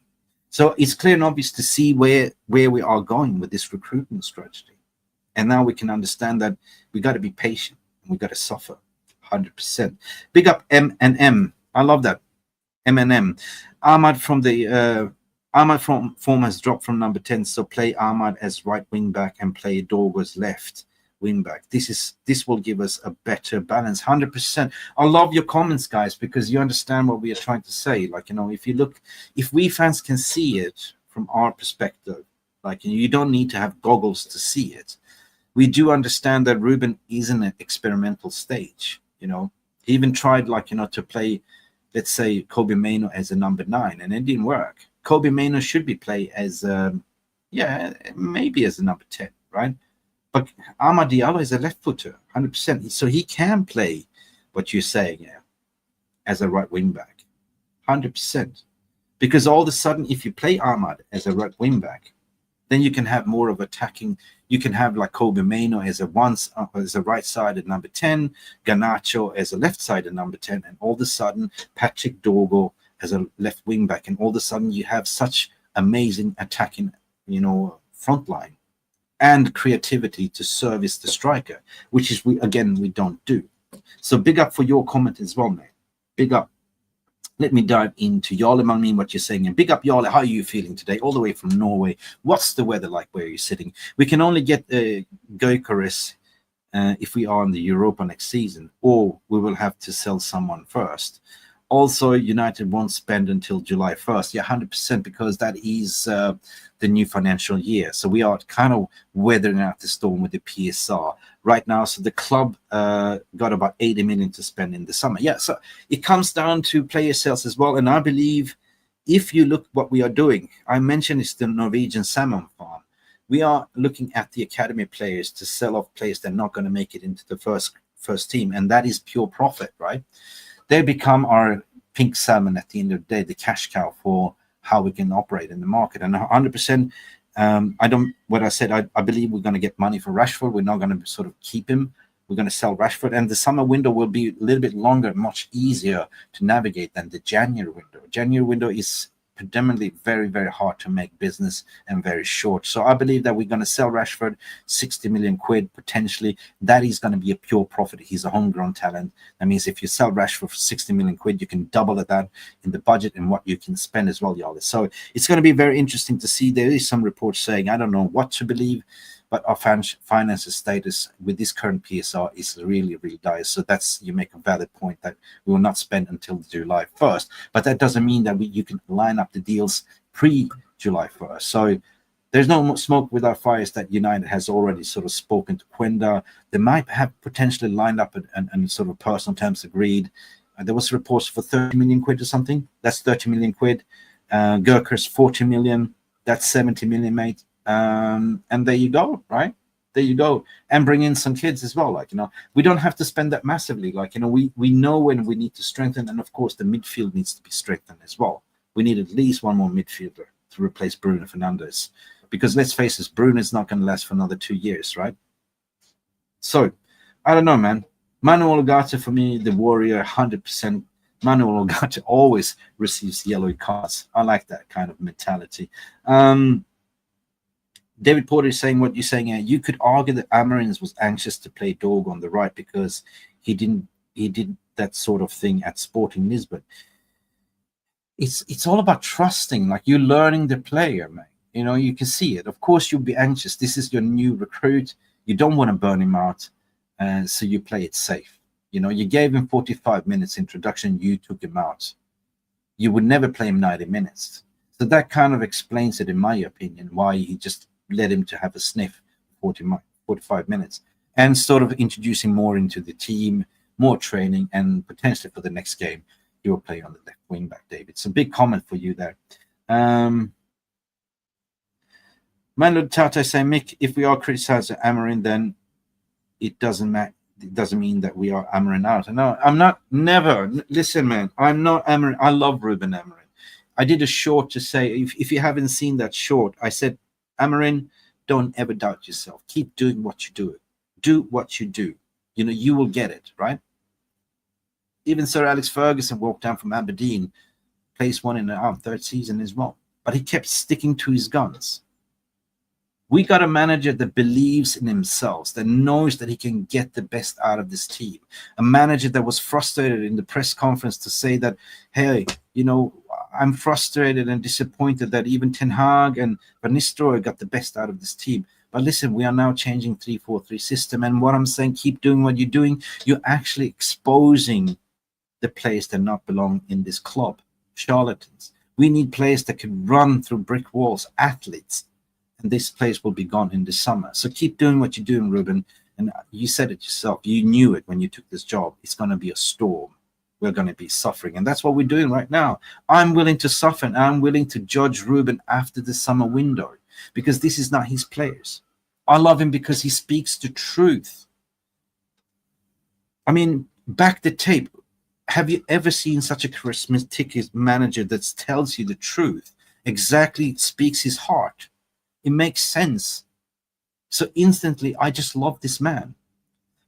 So it's clear and obvious to see where we are going with this recruitment strategy. And now we can understand that we got to be patient and we got to suffer 100%. Big up M&M. I love that. M&M. Ahmad from the Ahmad form has dropped from number 10, so play Ahmad as right wing back and play Dorgo as left wing back. This will give us a better balance. 100%. I love your comments, guys, because you understand what we are trying to say. Like, if we fans can see it from our perspective, like, you don't need to have goggles to see it. We do understand that Ruben is in an experimental stage. He even tried, to play, let's say, Kobe Mainoo as a number 9, and it didn't work. Kobe Mainoo should be played as, maybe as a number 10, right? But Amad Diallo is a left footer, 100%. So he can play what you're saying, as a right wing back, 100%. Because all of a sudden, if you play Ahmad as a right wing back, then you can have more of attacking. You can have like Kobe Mainoo as a right-sided number 10, Garnacho as a left-sided number 10, and all of a sudden, Patrick Dorgo as a left wing back, and all of a sudden you have such amazing attacking, front line and creativity to service the striker, which is we don't do. So big up for your comment as well, mate. Big up. Let me dive into Jarle Malmin, what you're saying. And big up, Jarle. How are you feeling today? All the way from Norway. What's the weather like where you're sitting? We can only get Gyökeres if we are in the Europa next season, or we will have to sell someone first. Also, United won't spend until July 1st. Yeah, 100%, because that is the new financial year. So we are kind of weathering out the storm with the PSR right now. So the club got about 80 million to spend in the summer. Yeah, so it comes down to player sales as well. And I believe if you look what we are doing, I mentioned it's the Norwegian salmon farm. We are looking at the academy players to sell off players that are not going to make it into the first team. And that is pure profit, right? They become our pink salmon at the end of the day, the cash cow for how we can operate in the market. And 100%, I believe we're going to get money for Rashford. We're not going to sort of keep him. We're going to sell Rashford. And the summer window will be a little bit longer, much easier to navigate than the January window. January window is predominantly very, very hard to make business and very short. So I believe that we're going to sell Rashford 60 million quid potentially. That is going to be a pure profit. He's a homegrown talent. That means if you sell Rashford for 60 million quid, you can double that in the budget and what you can spend as well, Jarle. So it's going to be very interesting to see. There is some reports saying, I don't know what to believe, but our finances status with this current PSR is really, really dire. So you make a valid point that we will not spend until July 1st. But that doesn't mean that you can line up the deals pre-July 1st. So there's no smoke without fires that United has already sort of spoken to Quenda. They might have potentially lined up and sort of personal terms agreed. There was reports for 30 million quid or something. That's 30 million quid. Gurkha's 40 million. That's 70 million, mate. And there you go, right? There you go. And bring in some kids as well. Like, we don't have to spend that massively. Like, we know when we need to strengthen. And of course, the midfield needs to be strengthened as well. We need at least one more midfielder to replace Bruno Fernandes. Because let's face it, Bruno's not going to last for another 2 years, right? So, I don't know, man. Manuel Ugarte, for me, the warrior, 100%. Manuel Ugarte always receives yellow cards. I like that kind of mentality. David Porter is saying what you're saying here. You could argue that Amorim was anxious to play Dog on the right because he did that sort of thing at Sporting Lisbon. It's all about trusting. Like, you're learning the player, man. You can see it. Of course, you'll be anxious. This is your new recruit. You don't want to burn him out, so you play it safe. You gave him 45 minutes introduction. You took him out. You would never play him 90 minutes. So that kind of explains it, in my opinion, why you just let him to have a sniff 45 minutes and sort of introduce him more into the team, more training, and potentially for the next game, he will play on the left wing back, David. It's a big comment for you there. Manlud Tata saying, Mick, if we are criticizing Amorim, then it doesn't matter. It doesn't mean that we are Amorim out. No, I'm not. Never. Listen, man, I'm not Amorim. I love Ruben Amorim. I did a short to say, if you haven't seen that short, I said, Amorim, don't ever doubt yourself. Keep doing what you do. Do what you do. You will get it, right? Even Sir Alex Ferguson walked down from Aberdeen, plays one in our third season as well. But he kept sticking to his guns. We got a manager that believes in himself, that knows that he can get the best out of this team. A manager that was frustrated in the press conference to say that, hey, I'm frustrated and disappointed that even Ten Hag and Van Nistelrooy got the best out of this team. But listen, we are now changing 3-4-3 system. And what I'm saying, keep doing what you're doing. You're actually exposing the players that not belong in this club. Charlatans. We need players that can run through brick walls, athletes. And this place will be gone in the summer. So keep doing what you're doing, Ruben. And you said it yourself. You knew it when you took this job. It's going to be a storm. We're going to be suffering. And that's what we're doing right now. I'm willing to suffer, and I'm willing to judge Ruben after the summer window because this is not his players. I love him because he speaks the truth. I mean, back the tape. Have you ever seen such a charismatic manager that tells you the truth? Exactly speaks his heart. It makes sense. So instantly, I just love this man.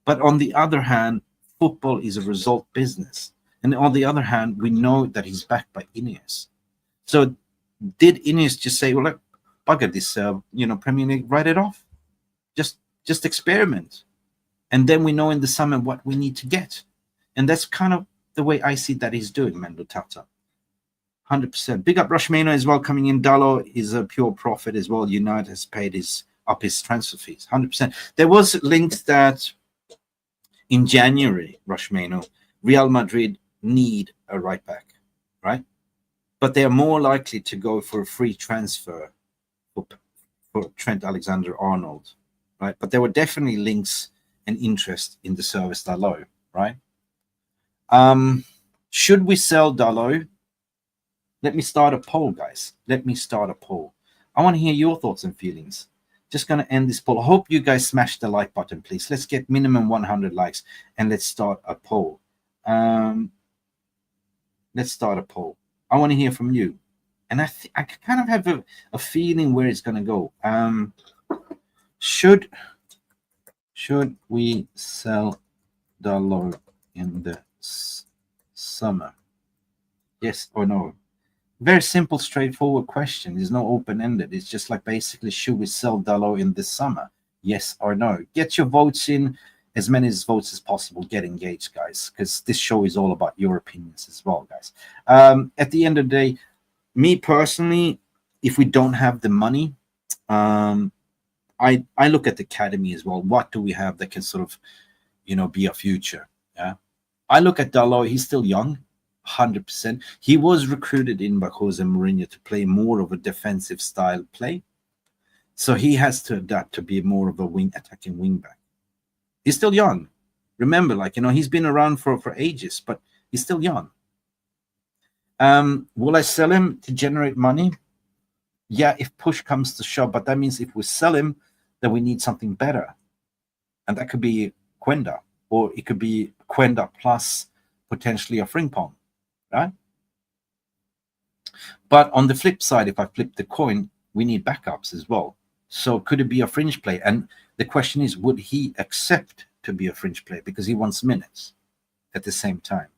But on the other hand, football is a result business. And on the other hand, we know that he's backed by Ineos. So did Ineos just say, well, look, bugger this, Premier League, write it off? Just experiment. And then we know in the summer what we need to get. And that's kind of the way I see that he's doing, Mendo Tata. 100%. Big up Rushmano as well coming in. Dalot is a pure profit as well. United has paid his transfer fees. 100%. There was links that in January, Rushmano, Real Madrid need a right back, right? But they are more likely to go for a free transfer for Trent Alexander-Arnold, right? But there were definitely links and interest in the service Dalot, right? Should we sell Dalot? Let me start a poll, guys. Let me start a poll. I want to hear your thoughts and feelings. Just going to end this poll. I hope you guys smash the like button, please. Let's get minimum 100 likes and let's start a poll. Let's start a poll. I want to hear from you. And I kind of have a feeling where it's going to go. Should we sell Dalot in the summer? Yes or no? Very simple, straightforward question. There's no open-ended. It's just like basically, should we sell Dalot in this summer? Yes or no? Get your votes in, as many votes as possible. Get engaged, guys, because this show is all about your opinions as well, guys. At the end of the day, me personally, if we don't have the money, I look at the academy as well. What do we have that can sort of, be a future? Yeah, I look at Dalot. He's still young. 100%. He was recruited in by Jose Mourinho to play more of a defensive style play. So he has to adapt to be more of a attacking wing back. He's still young. Remember, he's been around for ages, but he's still young. Will I sell him to generate money? Yeah, if push comes to shove, but that means if we sell him, then we need something better. And that could be Quenda, or it could be Quenda plus potentially a Frimpong, right? But on the flip side, if I flip the coin, we need backups as well. So could it be a fringe play? And the question is, would he accept to be a fringe player because he wants minutes at the same time?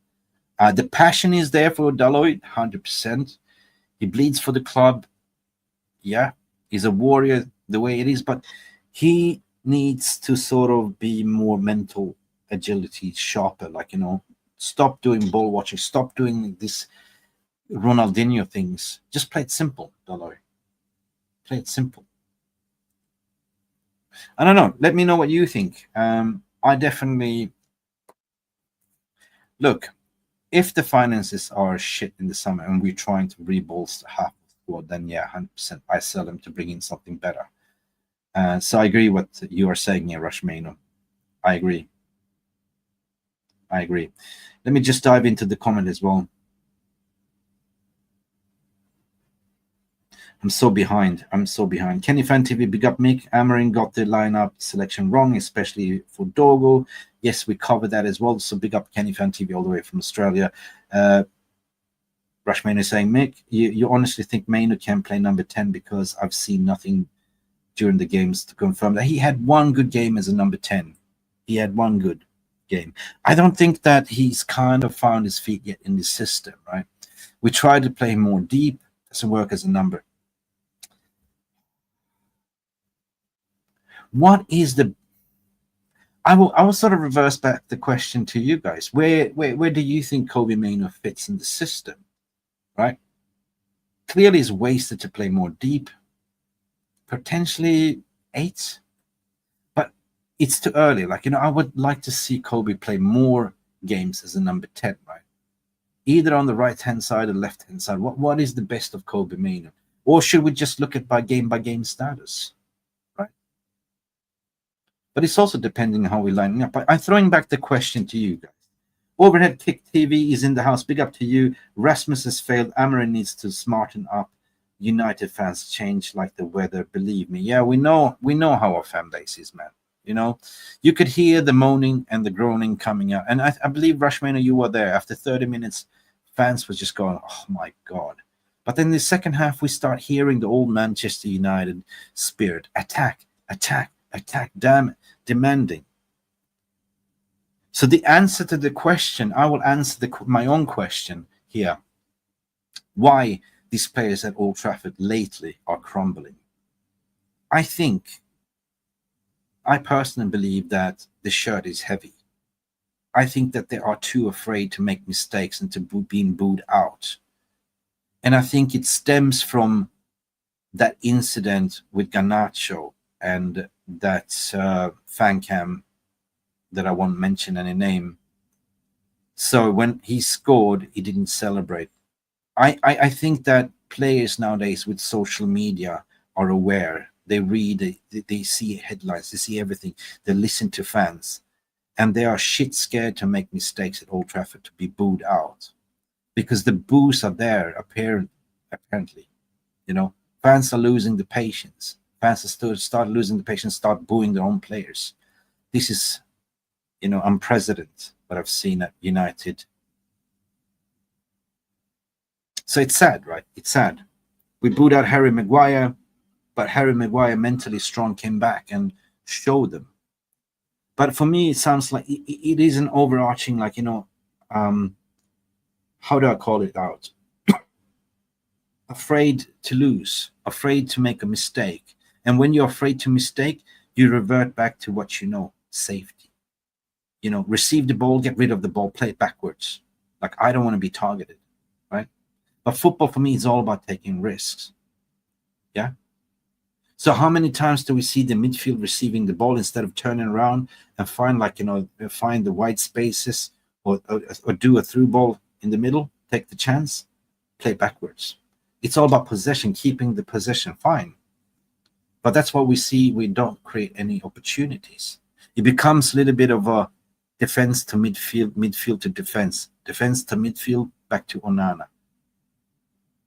The passion is there for Dalot, 100%. He bleeds for the club. Yeah, he's a warrior the way it is, but he needs to sort of be more mental agility, sharper, stop doing ball watching, stop doing this Ronaldinho things. Just play it simple, Dalot. Play it simple. I don't know. Let me know what you think. I definitely look, if the finances are shit in the summer and we're trying to rebolster half the squad, then yeah, 100%. I sell them to bring in something better. So I agree what you are saying here, Rushmano. I agree. Let me just dive into the comment as well. I'm so behind. Kenny Fan TV, big up Mick. Amorim got the lineup selection wrong, especially for Dogo. Yes, we covered that as well. So big up Kenny Fan TV all the way from Australia. Rushman is saying, Mick, you honestly think Mainu can play number 10 because I've seen nothing during the games to confirm that. He had one good game as a number 10. He had one good game. I don't think that he's kind of found his feet yet in the system, right? We tried to play more deep. Doesn't work as a number. What is the? I will sort of reverse back the question to you guys. Where do you think Kobbie Mainoo fits in the system? Right? Clearly, it's wasted to play more deep. Potentially 8, but it's too early. I would like to see Kobbie play more games as a number 10, right? Either on the right-hand side or left-hand side. What is the best of Kobbie Mainoo? Or should we just look at by game status? But it's also depending on how we're lining up. I'm throwing back the question to you guys. Overhead Kick TV is in the house. Big up to you. Rasmus has failed. Amorim needs to smarten up. United fans change like the weather. Believe me. Yeah, we know how our fan base is, man. You could hear the moaning and the groaning coming out. And I believe, Rushmano, you were there. After 30 minutes, fans were just going, oh, my God. But then the second half, we start hearing the old Manchester United spirit. Attack, damn it. Demanding. So the answer to the question, I will answer my own question here. Why these players at Old Trafford lately are crumbling. I personally believe that the shirt is heavy. I think that they are too afraid to make mistakes and to being booed out. And I think it stems from that incident with Garnacho and that fan cam that I won't mention any name. So when he scored, he didn't celebrate. I think that players nowadays with social media are aware. They read, they see headlines, they see everything. They listen to fans. And they are shit scared to make mistakes at Old Trafford, to be booed out. Because the boos are there, apparently. Fans are losing the patience. Fans start losing the patience, start booing their own players. This is, unprecedented what I've seen at United. So it's sad, right? It's sad. We booed out Harry Maguire, but Harry Maguire, mentally strong, came back and showed them. But for me, it sounds like it is an overarching, how do I call it out? Afraid to lose, afraid to make a mistake. And when you're afraid to mistake, you revert back to what you know, safety. Receive the ball, get rid of the ball, play it backwards. I don't want to be targeted, right? But football for me is all about taking risks. Yeah? So how many times do we see the midfield receiving the ball instead of turning around and find find the wide spaces or do a through ball in the middle, take the chance, play backwards. It's all about possession, keeping the possession. Fine. But that's what we see. We don't create any opportunities. It becomes a little bit of a defense to midfield, midfield to defense to midfield, back to Onana.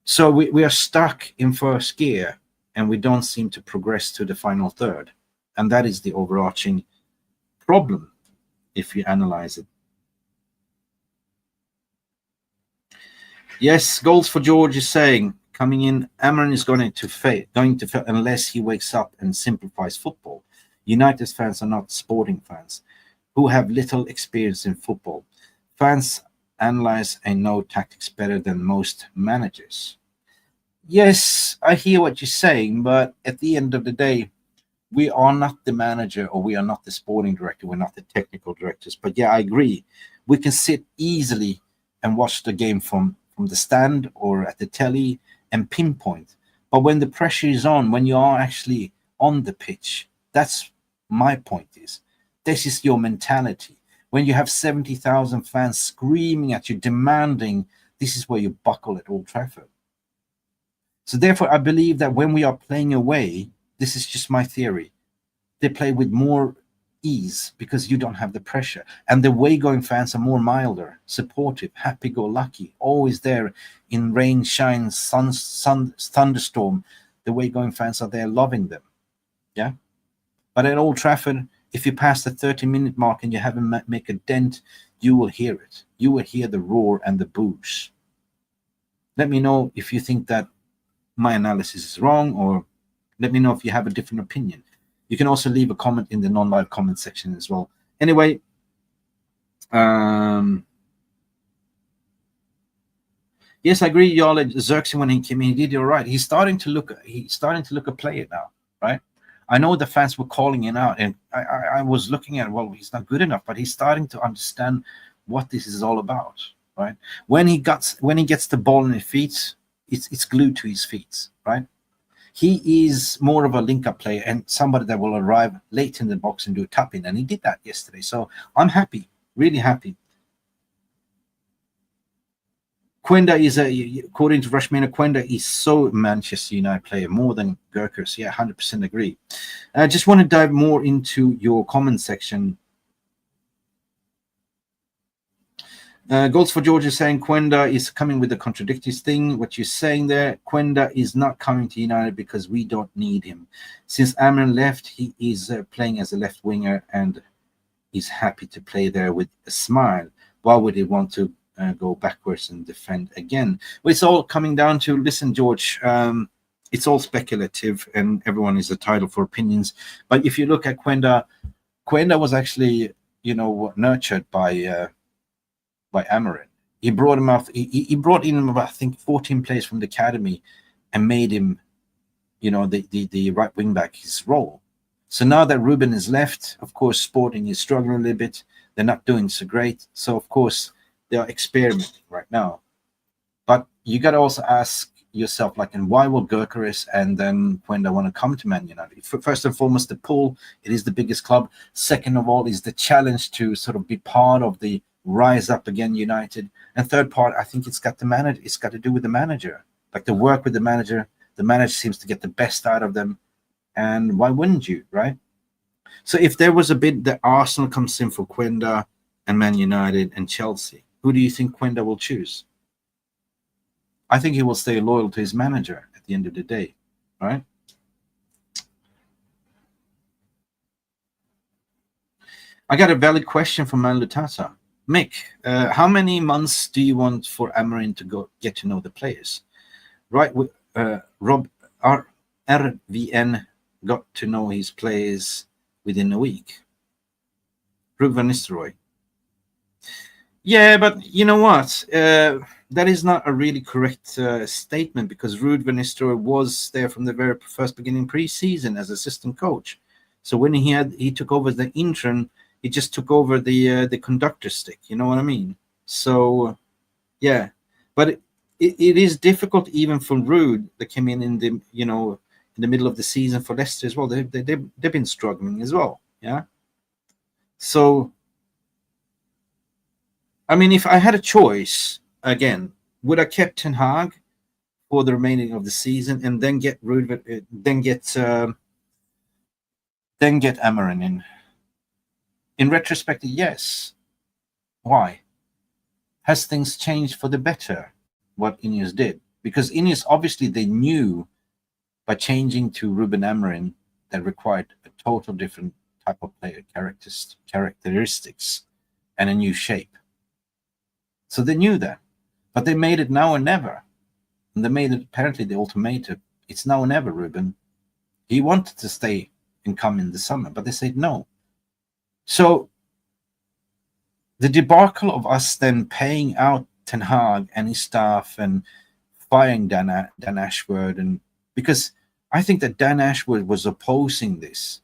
So we are stuck in first gear, and we don't seem to progress to the final third. And that is the overarching problem, if you analyze it. Yes, goals for George is saying, coming in, Amorim is going to fail unless he wakes up and simplifies football. United fans are not sporting fans who have little experience in football. Fans analyze and know tactics better than most managers. Yes, I hear what you're saying, but at the end of the day, we are not the manager, or we are not the sporting director. We're not the technical directors. But yeah, I agree. We can sit easily and watch the game from the stand or at the telly and pinpoint. But when the pressure is on, when you are actually on the pitch, that's my point is, this is your mentality. When you have 70,000 fans screaming at you, demanding, this is where you buckle at Old Trafford. So therefore, I believe that when we are playing away, this is just my theory, they play with more ease because you don't have the pressure. And the way-going fans are more milder, supportive, happy-go-lucky, always there in rain, shine, sun, thunderstorm. The way-going fans are there loving them. Yeah. But at Old Trafford, if you pass the 30-minute mark and you haven't make a dent, you will hear it. You will hear the roar and the boos. Let me know if you think that my analysis is wrong, or let me know if you have a different opinion. You can also leave a comment in the non-live comment section as well. Anyway, yes, I agree, y'all. Xerxes, when he came in, he did it all right. He's starting to look a player now, right? I know the fans were calling him out, and I was looking at, well, he's not good enough, but he's starting to understand what this is all about, right? When he gets the ball in his feet, it's glued to his feet, right? He is more of a link-up player and somebody that will arrive late in the box and do a tap-in, and he did that yesterday. So I'm happy, really happy. Quenda is according to Rashmina, Quenda is so Manchester United player, more than Gurkers. Yeah, 100% agree. I just want to dive more into your comment section. Goals for George is saying Quenda is coming with the contradictory thing. What you're saying there, Quenda is not coming to United because we don't need him. Since Amorim left, he is playing as a left winger and he's happy to play there with a smile. Why would he want to go backwards and defend again? Well, it's all coming down to, listen, George, it's all speculative and everyone is entitled for opinions. But if you look at Quenda was actually, nurtured by Amorim. He brought him up. He brought in about, I think, 14 players from the academy and made him, the right wing back, his role. So now that Ruben is left, of course, Sporting is struggling a little bit. They're not doing so great. So of course they are experimenting right now. But you got to also ask yourself, and why will Gyökeres and then Quenda want to come to Man United? First and foremost, the pool. It is the biggest club. Second of all, is the challenge to sort of be part of the rise up again United. And third part, I think it's got to do with the manager. Like the work with the manager seems to get the best out of them. And why wouldn't you, right? So if there was a bid that Arsenal comes in for Quenda and Man United and Chelsea, who do you think Quenda will choose? I think he will stay loyal to his manager at the end of the day, right? I got a valid question from Man Lutata. Mick, how many months do you want for Amorim to get to know the players? Right, Rob RVN got to know his players within a week. Ruben Nistelrooy. Yeah, but you know what? That is not a really correct statement, because Ruben Nistelrooy was there from the very first beginning pre-season as assistant coach. So when he took over the interim, he just took over the conductor stick. You know what I mean? So, yeah. But it is difficult even for Ruud that came in the in the middle of the season for Leicester as well. They've been struggling as well. Yeah. So, I mean, if I had a choice again, would I kept Ten Hag for the remaining of the season and then get Ruud, then get then get Amorim in. In retrospect, yes. Why? Has things changed for the better, what Ineos did? Because Ineos, obviously, they knew by changing to Ruben Amorim that required a total different type of player characteristics and a new shape. So they knew that. But they made it now or never. And they made it apparently the ultimatum. It's now or never, Ruben. He wanted to stay and come in the summer, but they said no. So the debacle of us then paying out Ten Hag and his staff and firing Dan Ashworth, and because I think that Dan Ashworth was opposing this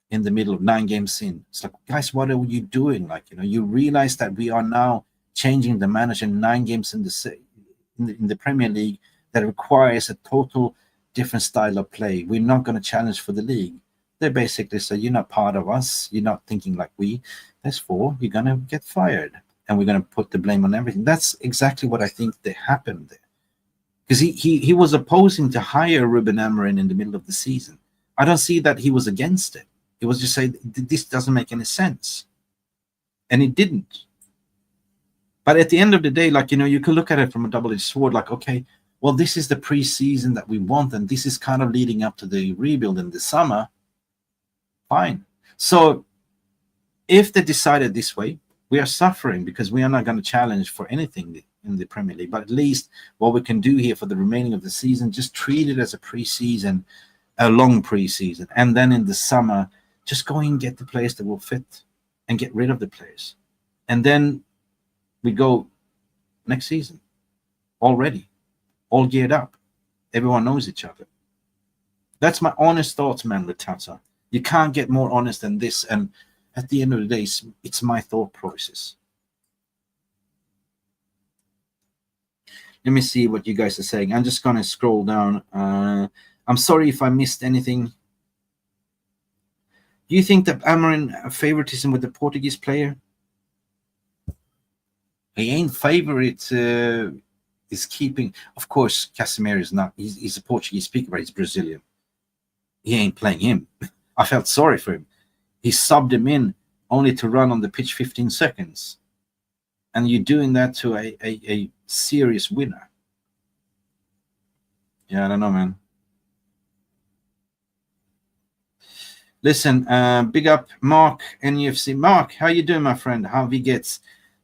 in the middle of 9 games in. It's like, guys, what are you doing? Like, you realize that we are now changing the manager 9 games in the Premier League that requires a total different style of play. We're not going to challenge for the league. They basically say, you're not part of us. You're not thinking like we. Therefore, you're going to get fired. And we're going to put the blame on everything. That's exactly what I think that happened there. Because he was opposing to hire Ruben Amorim in the middle of the season. I don't see that he was against it. He was just saying, this doesn't make any sense. And it didn't. But at the end of the day, like, you can look at it from a double-edged sword, like, okay, well, this is the preseason that we want, and this is kind of leading up to the rebuild in the summer. Fine. So if they decided this way, we are suffering because we are not going to challenge for anything in the Premier League. But at least what we can do here for the remaining of the season, just treat it as a preseason, a long preseason. And then in the summer, just go and get the players that will fit and get rid of the players. And then we go next season already, all geared up. Everyone knows each other. That's my honest thoughts, man, Latata. You can't get more honest than this. And at the end of the day, it's my thought process. Let me see what you guys are saying. I'm just going to scroll down. I'm sorry if I missed anything. Do you think that Amorim favoritism with the Portuguese player? He ain't favorite. Is keeping. Of course, Casemiro is not. He's a Portuguese speaker, but he's Brazilian. He ain't playing him. I felt sorry for him. He subbed him in only to run on the pitch 15 seconds. And you're doing that to a serious winner. Yeah, I don't know, man. Listen, big up Mark, MUFC. Mark, how you doing, my friend? How he gets?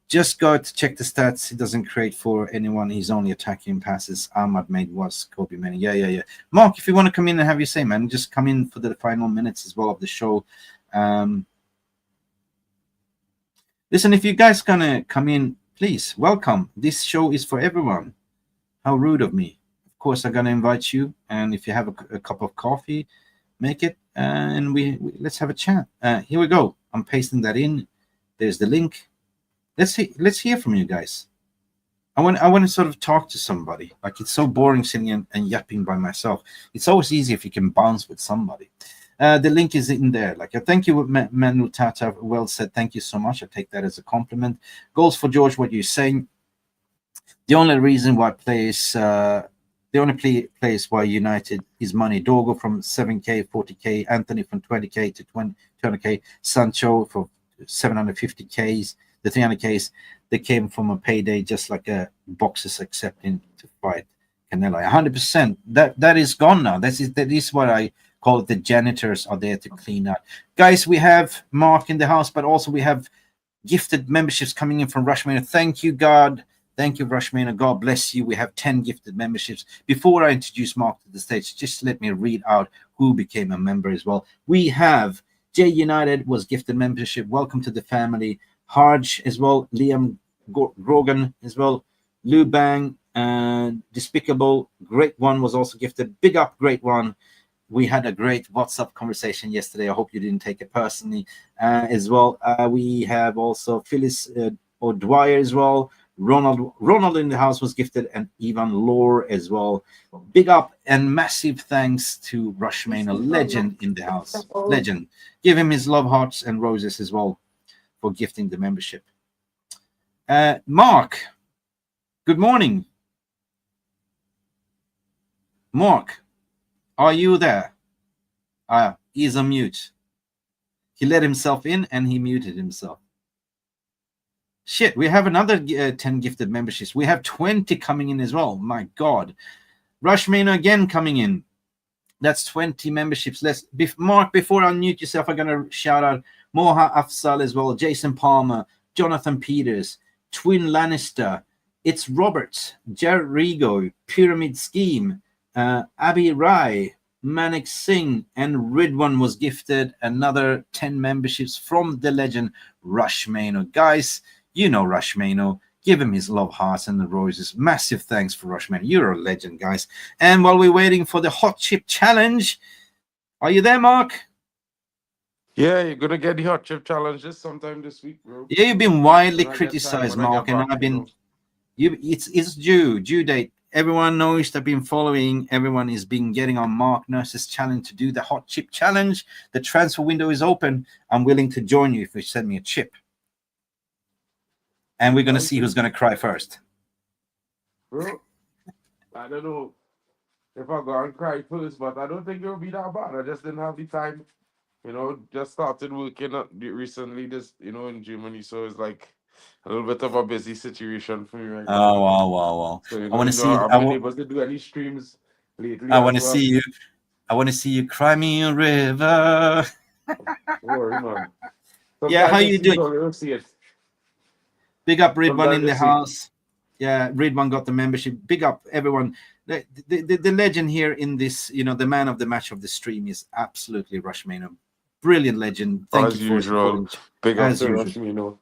Just go to check the stats. He doesn't create for anyone. He's only attacking passes. Ahmad made was Kobe many. Yeah. Mark, if you want to come in and have your say, man, just come in for the final minutes as well of the show. Listen, if you guys gonna come in, please welcome. This show is for everyone. How rude of me. Of course, I'm gonna invite you, and if you have a cup of coffee, make it, and we let's have a chat. Here we go. I'm pasting that in. There's the link. Let's hear from you guys. I want to sort of talk to somebody. Like, it's so boring sitting and yapping by myself. It's always easy if you can bounce with somebody. The link is in there. Like, thank you, Manu Tata. Well said. Thank you so much. I take that as a compliment. Goals for George. What you're saying. The only reason why players, why United is money. Dogo from 7k, 40k. Anthony from 20k to 20k. Sancho for 750ks. The 300ks, they came from a payday, just like a boxers accepting to fight Canelo. 100%. That is gone now. That is what I call it. The janitors are there to clean up. Guys, we have Mark in the house, but also we have gifted memberships coming in from Rushmania. Thank you, God. Thank you, Rushmania. God bless you. We have 10 gifted memberships. Before I introduce Mark to the stage, just let me read out who became a member as well. We have J United was gifted membership. Welcome to the family. Harj as well, Liam Grogan as well, Lou Bang, Despicable, Great One was also gifted. Big up, Great One. We had a great WhatsApp conversation yesterday. I hope you didn't take it personally as well. We have also Phyllis O'Dwyer as well. Ronald in the house was gifted, and Ivan Lore as well. Big up and massive thanks to Rushmane, a legend in the house. Legend. Give him his love hearts and roses as well for gifting the membership. Mark, good morning. Mark, are you there? He's on mute. He let himself in and he muted himself. Shit, we have another 10 gifted memberships. We have 20 coming in as well. My God. Rushmano again coming in. That's 20 memberships. Mark, before I unmute yourself, I'm going to shout out Moha Afzal as well, Jason Palmer, Jonathan Peters, Twin Lannister, It's Roberts, Jared Rigo, Pyramid Scheme, Abhi Rai, Manik Singh, and Ridwan was gifted another 10 memberships from the legend Rushmano. Guys, you know Rushmano. Give him his love hearts and the roses. Massive thanks for Rushmano. You're a legend, guys. And while we're waiting for the hot chip challenge, are you there, Mark? Yeah, you're gonna get the hot chip challenges sometime this week, bro. Yeah, you've been widely criticized, Mark, and I've been. It's due date. Everyone knows I've been following. Everyone is been getting on Mark Nurse's challenge to do the hot chip challenge. The transfer window is open. I'm willing to join you if you send me a chip. And we're gonna see who's gonna cry first. Bro, I don't know if I go and cry first, but I don't think it'll be that bad. I just didn't have the time. Just started working recently in Germany, so it's like a little bit of a busy situation for me right now. Oh, wow. So, I want to see. I haven't been able to do any streams lately. I want to see you. I want to see you cry me a river. Worry, man. Yeah, how you doing? You'll see it. Big up Ridwan in the house. Yeah, Ridwan got the membership. Big up everyone. The legend here in this, the man of the match of the stream is absolutely Rushmano. Brilliant legend. Thank As you usual. Big up to Rushmano.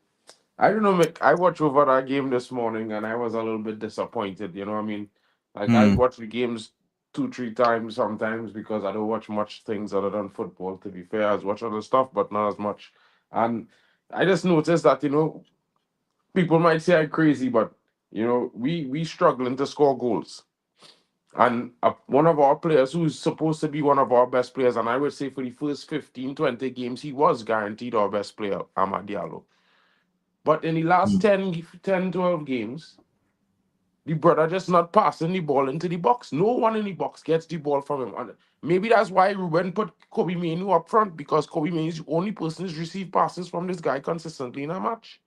I don't know, Mick. I watched over that game this morning and I was a little bit disappointed. You know what I mean? Like, I watch the games 2-3 times sometimes because I don't watch much things other than football, to be fair. I watch other stuff, but not as much. And I just noticed that, people might say I'm crazy, but, we struggling to score goals. And one of our players who's supposed to be one of our best players, and I would say for the first 15, 20 games, he was guaranteed our best player, Amad Diallo. But in the last 10, 12 games, the brother just not passing the ball into the box. No one in the box gets the ball from him. And maybe that's why Ruben put Kobe Mainoo up front, because Kobe Mainoo is the only person who's received passes from this guy consistently in a match.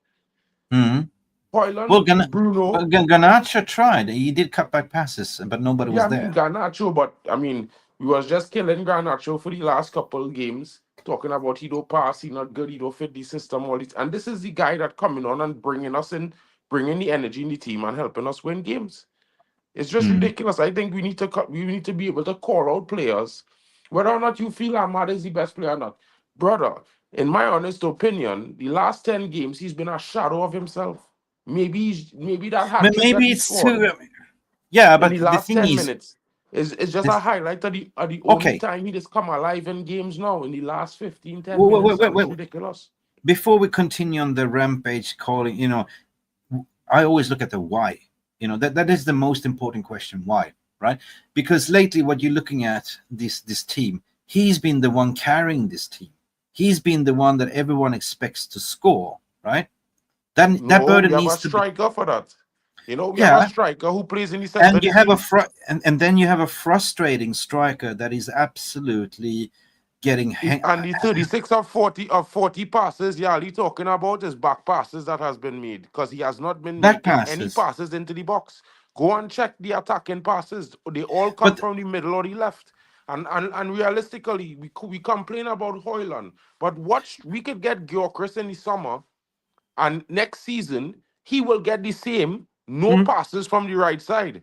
Hojlund, Bruno. Garnacho tried. He did cut back passes, but nobody was there. Garnacho, but we was just killing Garnacho for the last couple of games, talking about he don't pass, he not good, he don't fit the system, all this. And this is the guy that coming on and bringing us in, bringing the energy in the team and helping us win games. It's just ridiculous. I think we need to be able to call out players, whether or not you feel Ahmad is the best player or not. Brother, in my honest opinion, the last 10 games he's been a shadow of himself. Maybe that happens. Maybe it's too. Yeah, but the last the thing 10 is, minutes is just a highlight of the only time he just come alive in games now. In the last 15, 10 minutes, it's ridiculous. Before we continue on the rampage calling, I always look at the why. That is the most important question. Why, right? Because lately, what you're looking at this team, he's been the one carrying this team. He's been the one that everyone expects to score, right? That burden needs to be. We have a striker for that. We have a striker who plays in the center. And you have and then you have a frustrating striker that is absolutely getting. And the 36 of 40 passes, you're talking about is back passes that has been made, because he has not been making any passes into the box. Go and check the attacking passes; they all come from the middle or the left. And realistically, we complain about Hojlund, but we could get Gyökeres in the summer. And next season, he will get the same, passes from the right side.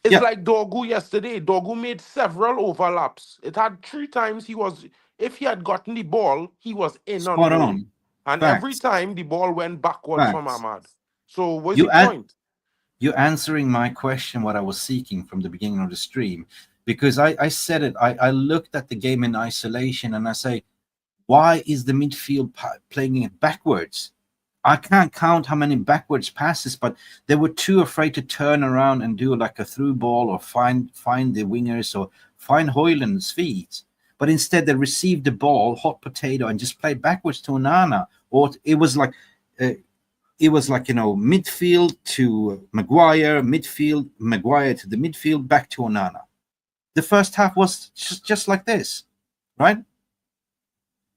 It's like Dorgu yesterday. Dorgu made several overlaps. It had 3 times if he had gotten the ball, he was in on goal. And every time the ball went backwards from Ahmad. So what's the point? You're answering my question, what I was seeking from the beginning of the stream. Because I said it, I looked at the game in isolation and I say, why is the midfield playing it backwards? I can't count how many backwards passes, but they were too afraid to turn around and do like a through ball or find the wingers or find Hojlund's feet. But instead, they received the ball, hot potato, and just played backwards to Onana. Or it was like midfield to Maguire, Maguire to the midfield, back to Onana. The first half was just like this, right?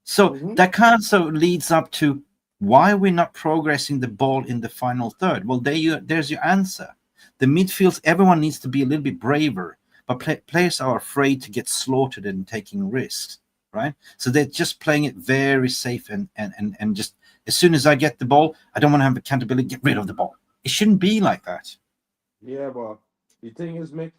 So that kind of leads up to why we're not progressing the ball in the final third. Well, there's your answer. The midfields, everyone needs to be a little bit braver, but players are afraid to get slaughtered and taking risks, right? So they're just playing it very safe and just as soon as I get the ball, I don't want to have accountability, get rid of the ball. It shouldn't be like that. Yeah, but the thing is, Mick,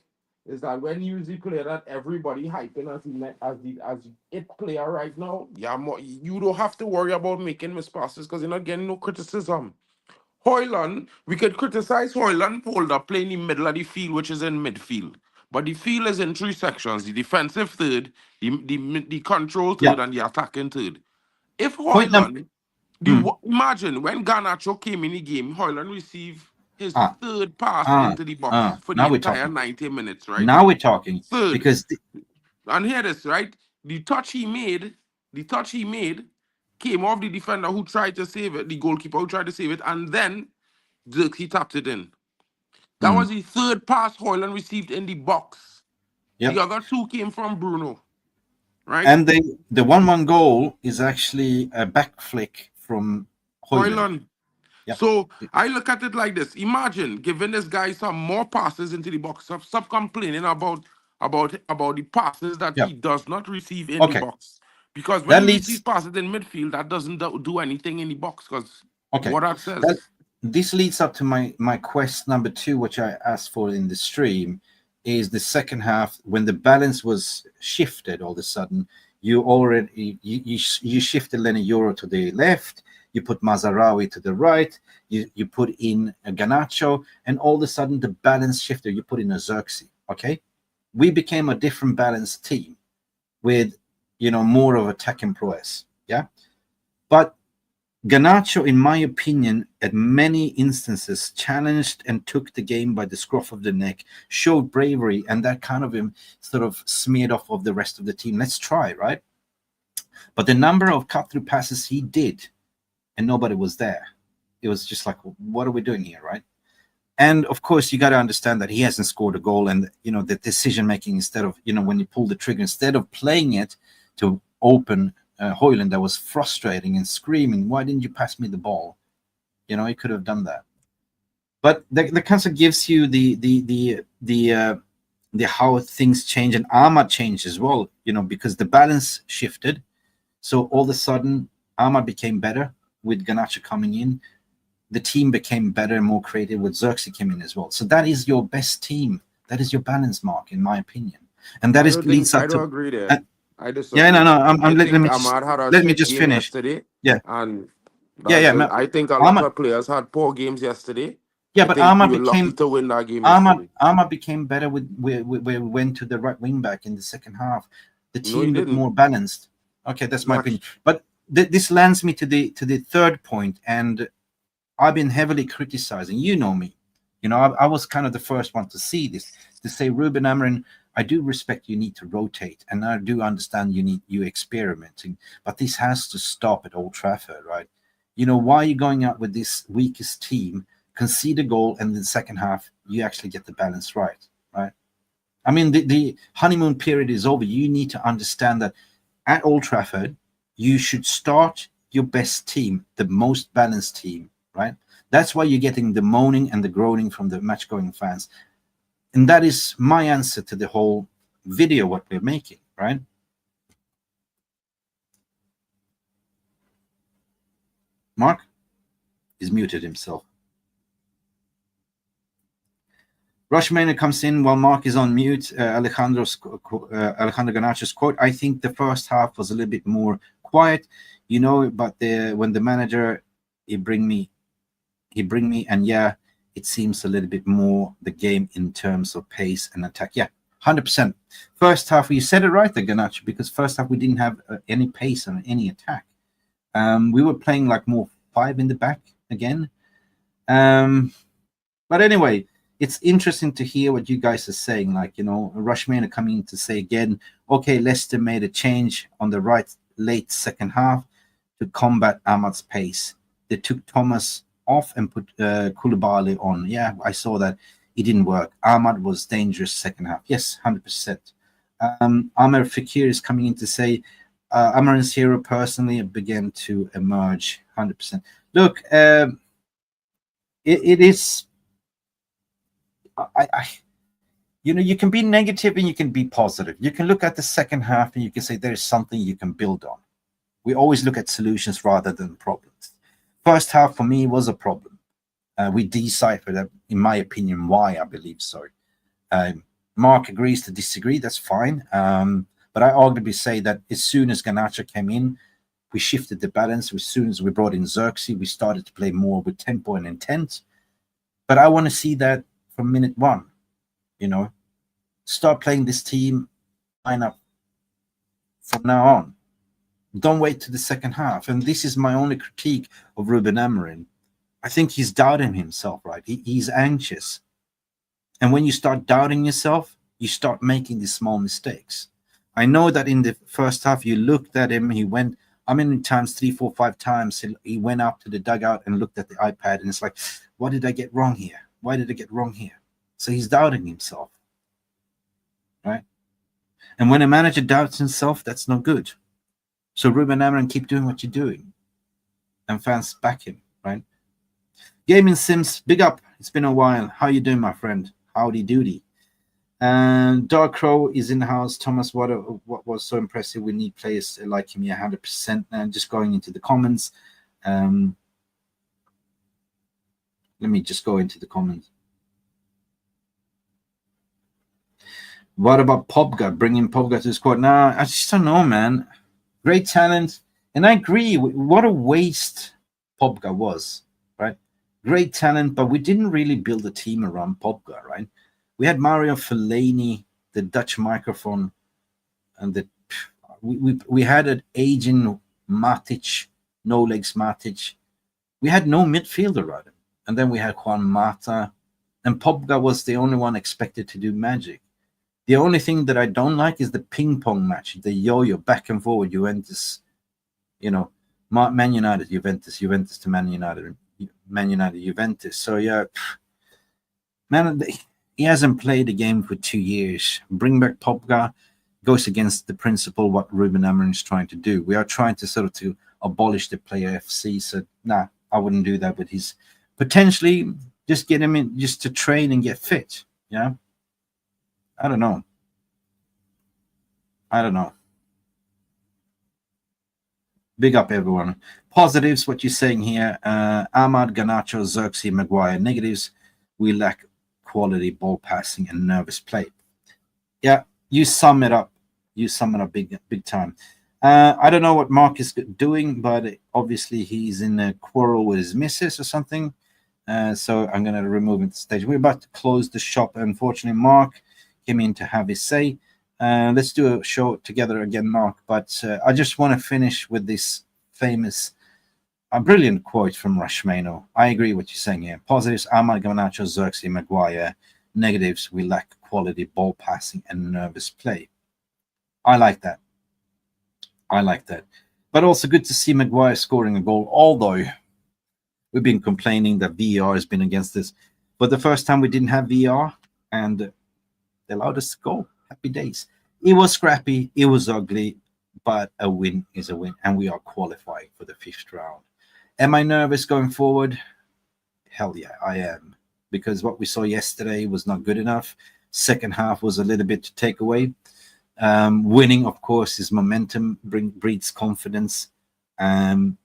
is that when you use the player that everybody hyping as it player right now, you don't have to worry about making mispasses because you're not getting no criticism. Hojlund, we could criticize Hojlund hold up playing in the middle of the field, which is in midfield. But the field is in three sections: the defensive third, the control third, and the attacking third. If Hojlund, imagine when Garnacho came in the game, Hojlund received his third pass into the box for the entire 90 minutes, right? Now we're talking. Third. Because and hear this, right? The touch he made came off the defender who tried to save it, the goalkeeper who tried to save it, and then he tapped it in. That was the third pass Hojlund received in the box. The other two came from Bruno, right? And the 1-1 goal is actually a back flick from Hojlund. Yep. So I look at it like this. Imagine giving this guy some more passes into the box. Stop complaining about the passes that he does not receive in the box. Because when he receives passes in midfield, that doesn't do anything in the box. Because what that says. This leads up to my quest number 2, which I asked for in the stream, is the second half when the balance was shifted all of a sudden. You shifted Lenny Euro to the left. You put Mazarawi to the right. You put in a Garnacho, and all of a sudden the balance shifted. You put in a Xerxes. Okay, we became a different balanced team with more of attacking prowess. Yeah, but Garnacho, in my opinion, at many instances challenged and took the game by the scruff of the neck, showed bravery, and that kind of sort of smeared off of the rest of the team. Let's try, right? But the number of cut-through passes he did, and nobody was there. It was just like, what are we doing here, right? And of course, you got to understand that he hasn't scored a goal, and the decision making instead of when you pull the trigger, instead of playing it to open Hojlund, that was frustrating and screaming, "Why didn't you pass me the ball?" He could have done that. But the kind of gives you the how things change, and Ahmad changed as well. Because the balance shifted, so all of a sudden Ahmad became better with Garnacho coming in. The team became better and more creative with Xerxes came in as well. So that is your best team. That is your balance mark, in my opinion. And that leads up to. I don't agree there. I disagree. Yeah, no. Let me just finish. Yesterday, yeah, and I think a lot of players had poor games yesterday. Yeah, but Ahmad became to win that game. Ahmad became better where we went to the right wing back in the second half. The team looked more balanced. Okay, that's my opinion. But this lands me to the third point, and I've been heavily criticizing. You know me. I was kind of the first one to see this, to say, Ruben Amorim, I do respect you need to rotate, and I do understand you experimenting, but this has to stop at Old Trafford, right? Why are you going out with this weakest team, concede a goal, and in the second half you actually get the balance right? I mean, the honeymoon period is over. You need to understand that at Old Trafford you should start your best team, the most balanced team, right? That's why you're getting the moaning and the groaning from the match-going fans. And that is my answer to the whole video, what we're making, right? Mark is muted himself. Rushmania comes in while Mark is on mute. Alejandro Garnacho's quote, I think the first half was a little bit more quiet, but when the manager, he bring me, and yeah, it seems a little bit more the game in terms of pace and attack. Yeah, 100%. First half, you said it right there, Garnacho, because first half we didn't have any pace and any attack. We were playing like more 5 in the back again. But anyway, it's interesting to hear what you guys are saying. Like, Rushmania coming to say again, okay, Leicester made a change on the right late second half to combat Ahmad's pace. They took Thomas off and put Koulibaly on. Yeah, I saw that. It didn't work. Ahmad was dangerous second half. Yes, 100%. Amer Fakir is coming in to say, Amarin's hero personally began to emerge 100%. Look, it is. You can be negative and you can be positive. You can look at the second half and you can say there is something you can build on. We always look at solutions rather than problems. First half for me was a problem. We deciphered, in my opinion, why I believe so. Mark agrees to disagree. That's fine. But I arguably say that as soon as Garnacho came in, we shifted the balance. As soon as we brought in Xerxes, we started to play more with tempo and intent. But I want to see that from minute one. Start playing this team lineup from now on. Don't wait to the second half. And this is my only critique of Ruben Amorim. I think he's doubting himself, right? He's anxious. And when you start doubting yourself, you start making these small mistakes. I know that in the first half, you looked at him, he went, how many times, 3, 4, 5 times, he went up to the dugout and looked at the iPad, and it's like, what did I get wrong here? Why did I get wrong here? So he's doubting himself, right? And when a manager doubts himself, that's not good. So Ruben Amorim, keep doing what you're doing. And fans back him, right? Gaming Sims, big up. It's been a while. How you doing, my friend? Howdy doody. And Dark Crow is in the house. Thomas, what was so impressive? We need players like him, 100%. And just going into the comments. Let me just go into the comments. What about Pogba? Bringing Pogba to the squad? Nah, I just don't know, man. Great talent. And I agree. What a waste Pogba was, right? Great talent, but we didn't really build a team around Pogba, right? We had Mario Fellaini, the Dutch microphone, and we had an aging Matic, no legs Matic. We had no midfielder around him. And then we had Juan Mata, and Pogba was the only one expected to do magic. The only thing that I don't like is the ping pong match, the yo-yo back and forward, Juventus, Man United, Juventus, Juventus to Man United, Man United, Juventus. So yeah, man, he hasn't played the game for 2 years. Bring back Pogba goes against the principle what Ruben Amorim is trying to do. We are trying to sort of to abolish the player FC. So nah, I wouldn't do that. But he's potentially just get him in just to train and get fit. Yeah. I don't know. Big up, everyone. Positives, what you're saying here. Ahmad, Garnacho, Xerxes, Maguire. Negatives, we lack quality ball passing and nervous play. Yeah, you sum it up. Big time. I don't know what Mark is doing, but obviously he's in a quarrel with his missus or something. So I'm going to remove him to the stage. We're about to close the shop. Unfortunately, Mark came in to have his say. Let's do a show together again, Mark. But I just want to finish with this famous, brilliant quote from Rashmano. I agree with what you're saying here. Positives, Ahmad, Garnacho, Xerxes, Maguire. Negatives, we lack quality ball passing and nervous play. I like that. But also good to see Maguire scoring a goal, although we've been complaining that VAR has been against us. But the first time we didn't have VAR, and they allowed us to go. Happy days. It was scrappy. It was ugly. But a win is a win. And we are qualifying for the 5th round. Am I nervous going forward? Hell yeah, I am. Because what we saw yesterday was not good enough. Second half was a little bit to take away. Winning, of course, is momentum. Breeds confidence. In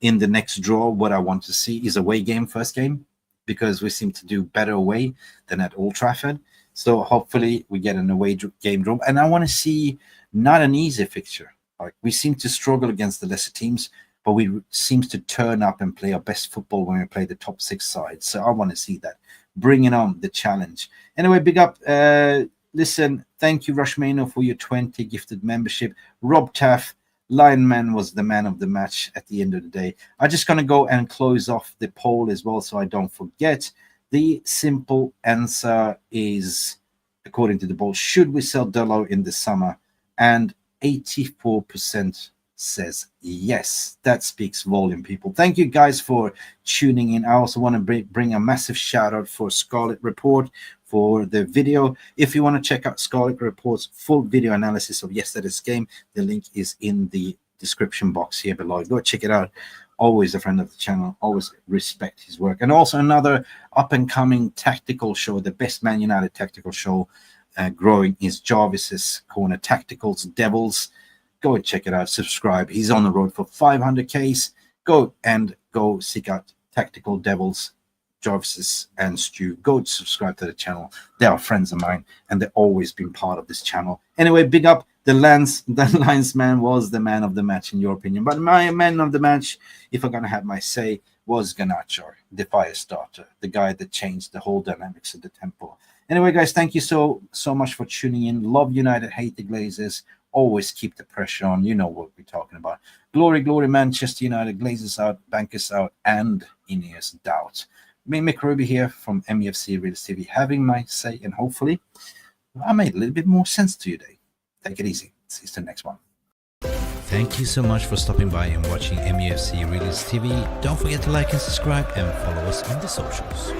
the next draw, what I want to see is away game, first game. Because we seem to do better away than at Old Trafford. So hopefully we get an away game draw. And I want to see not an easy fixture. Like we seem to struggle against the lesser teams, but we seem to turn up and play our best football when we play the top 6 sides. So I want to see that. Bringing on the challenge. Anyway, big up. Listen, thank you, Rashmano, for your 20 gifted membership. Rob Taff, Lionman was the man of the match at the end of the day. I'm just going to go and close off the poll as well so I don't forget. The simple answer is, according to the poll, should we sell Delo in the summer? And 84% says yes. That speaks volume, people. Thank you guys for tuning in. I also want to bring a massive shout out for Scarlet Report for for the video. If you want to check out Scarlet Report's full video analysis of yesterday's game, the link is in the description box here below. Go check it out. Always a friend of the channel, always respect his work. And also another up-and-coming tactical show, the best Man United tactical show growing is Jarvis's Corner Tacticals Devils. Go and check it out, subscribe. He's on the road for 500Ks. Go seek out Tactical Devils, Jarvis's and Stu. Go subscribe to the channel. They are friends of mine, and they've always been part of this channel. Anyway, big up. The linesman was the man of the match, in your opinion. But my man of the match, if I'm going to have my say, was Garnacho, the fire starter, the guy that changed the whole dynamics of the tempo. Anyway, guys, thank you so much for tuning in. Love United, hate the Glazers. Always keep the pressure on. You know what we're talking about. Glory, glory, Manchester United. Glazers out, bankers out, and Ineos doubt. Me, Mick Ruby here from MUFC Real TV, having my say, and hopefully I made a little bit more sense to you today. Take it easy. See you in the next one. Thank you so much for stopping by and watching MUFC Realist TV. Don't forget to like and subscribe and follow us on the socials.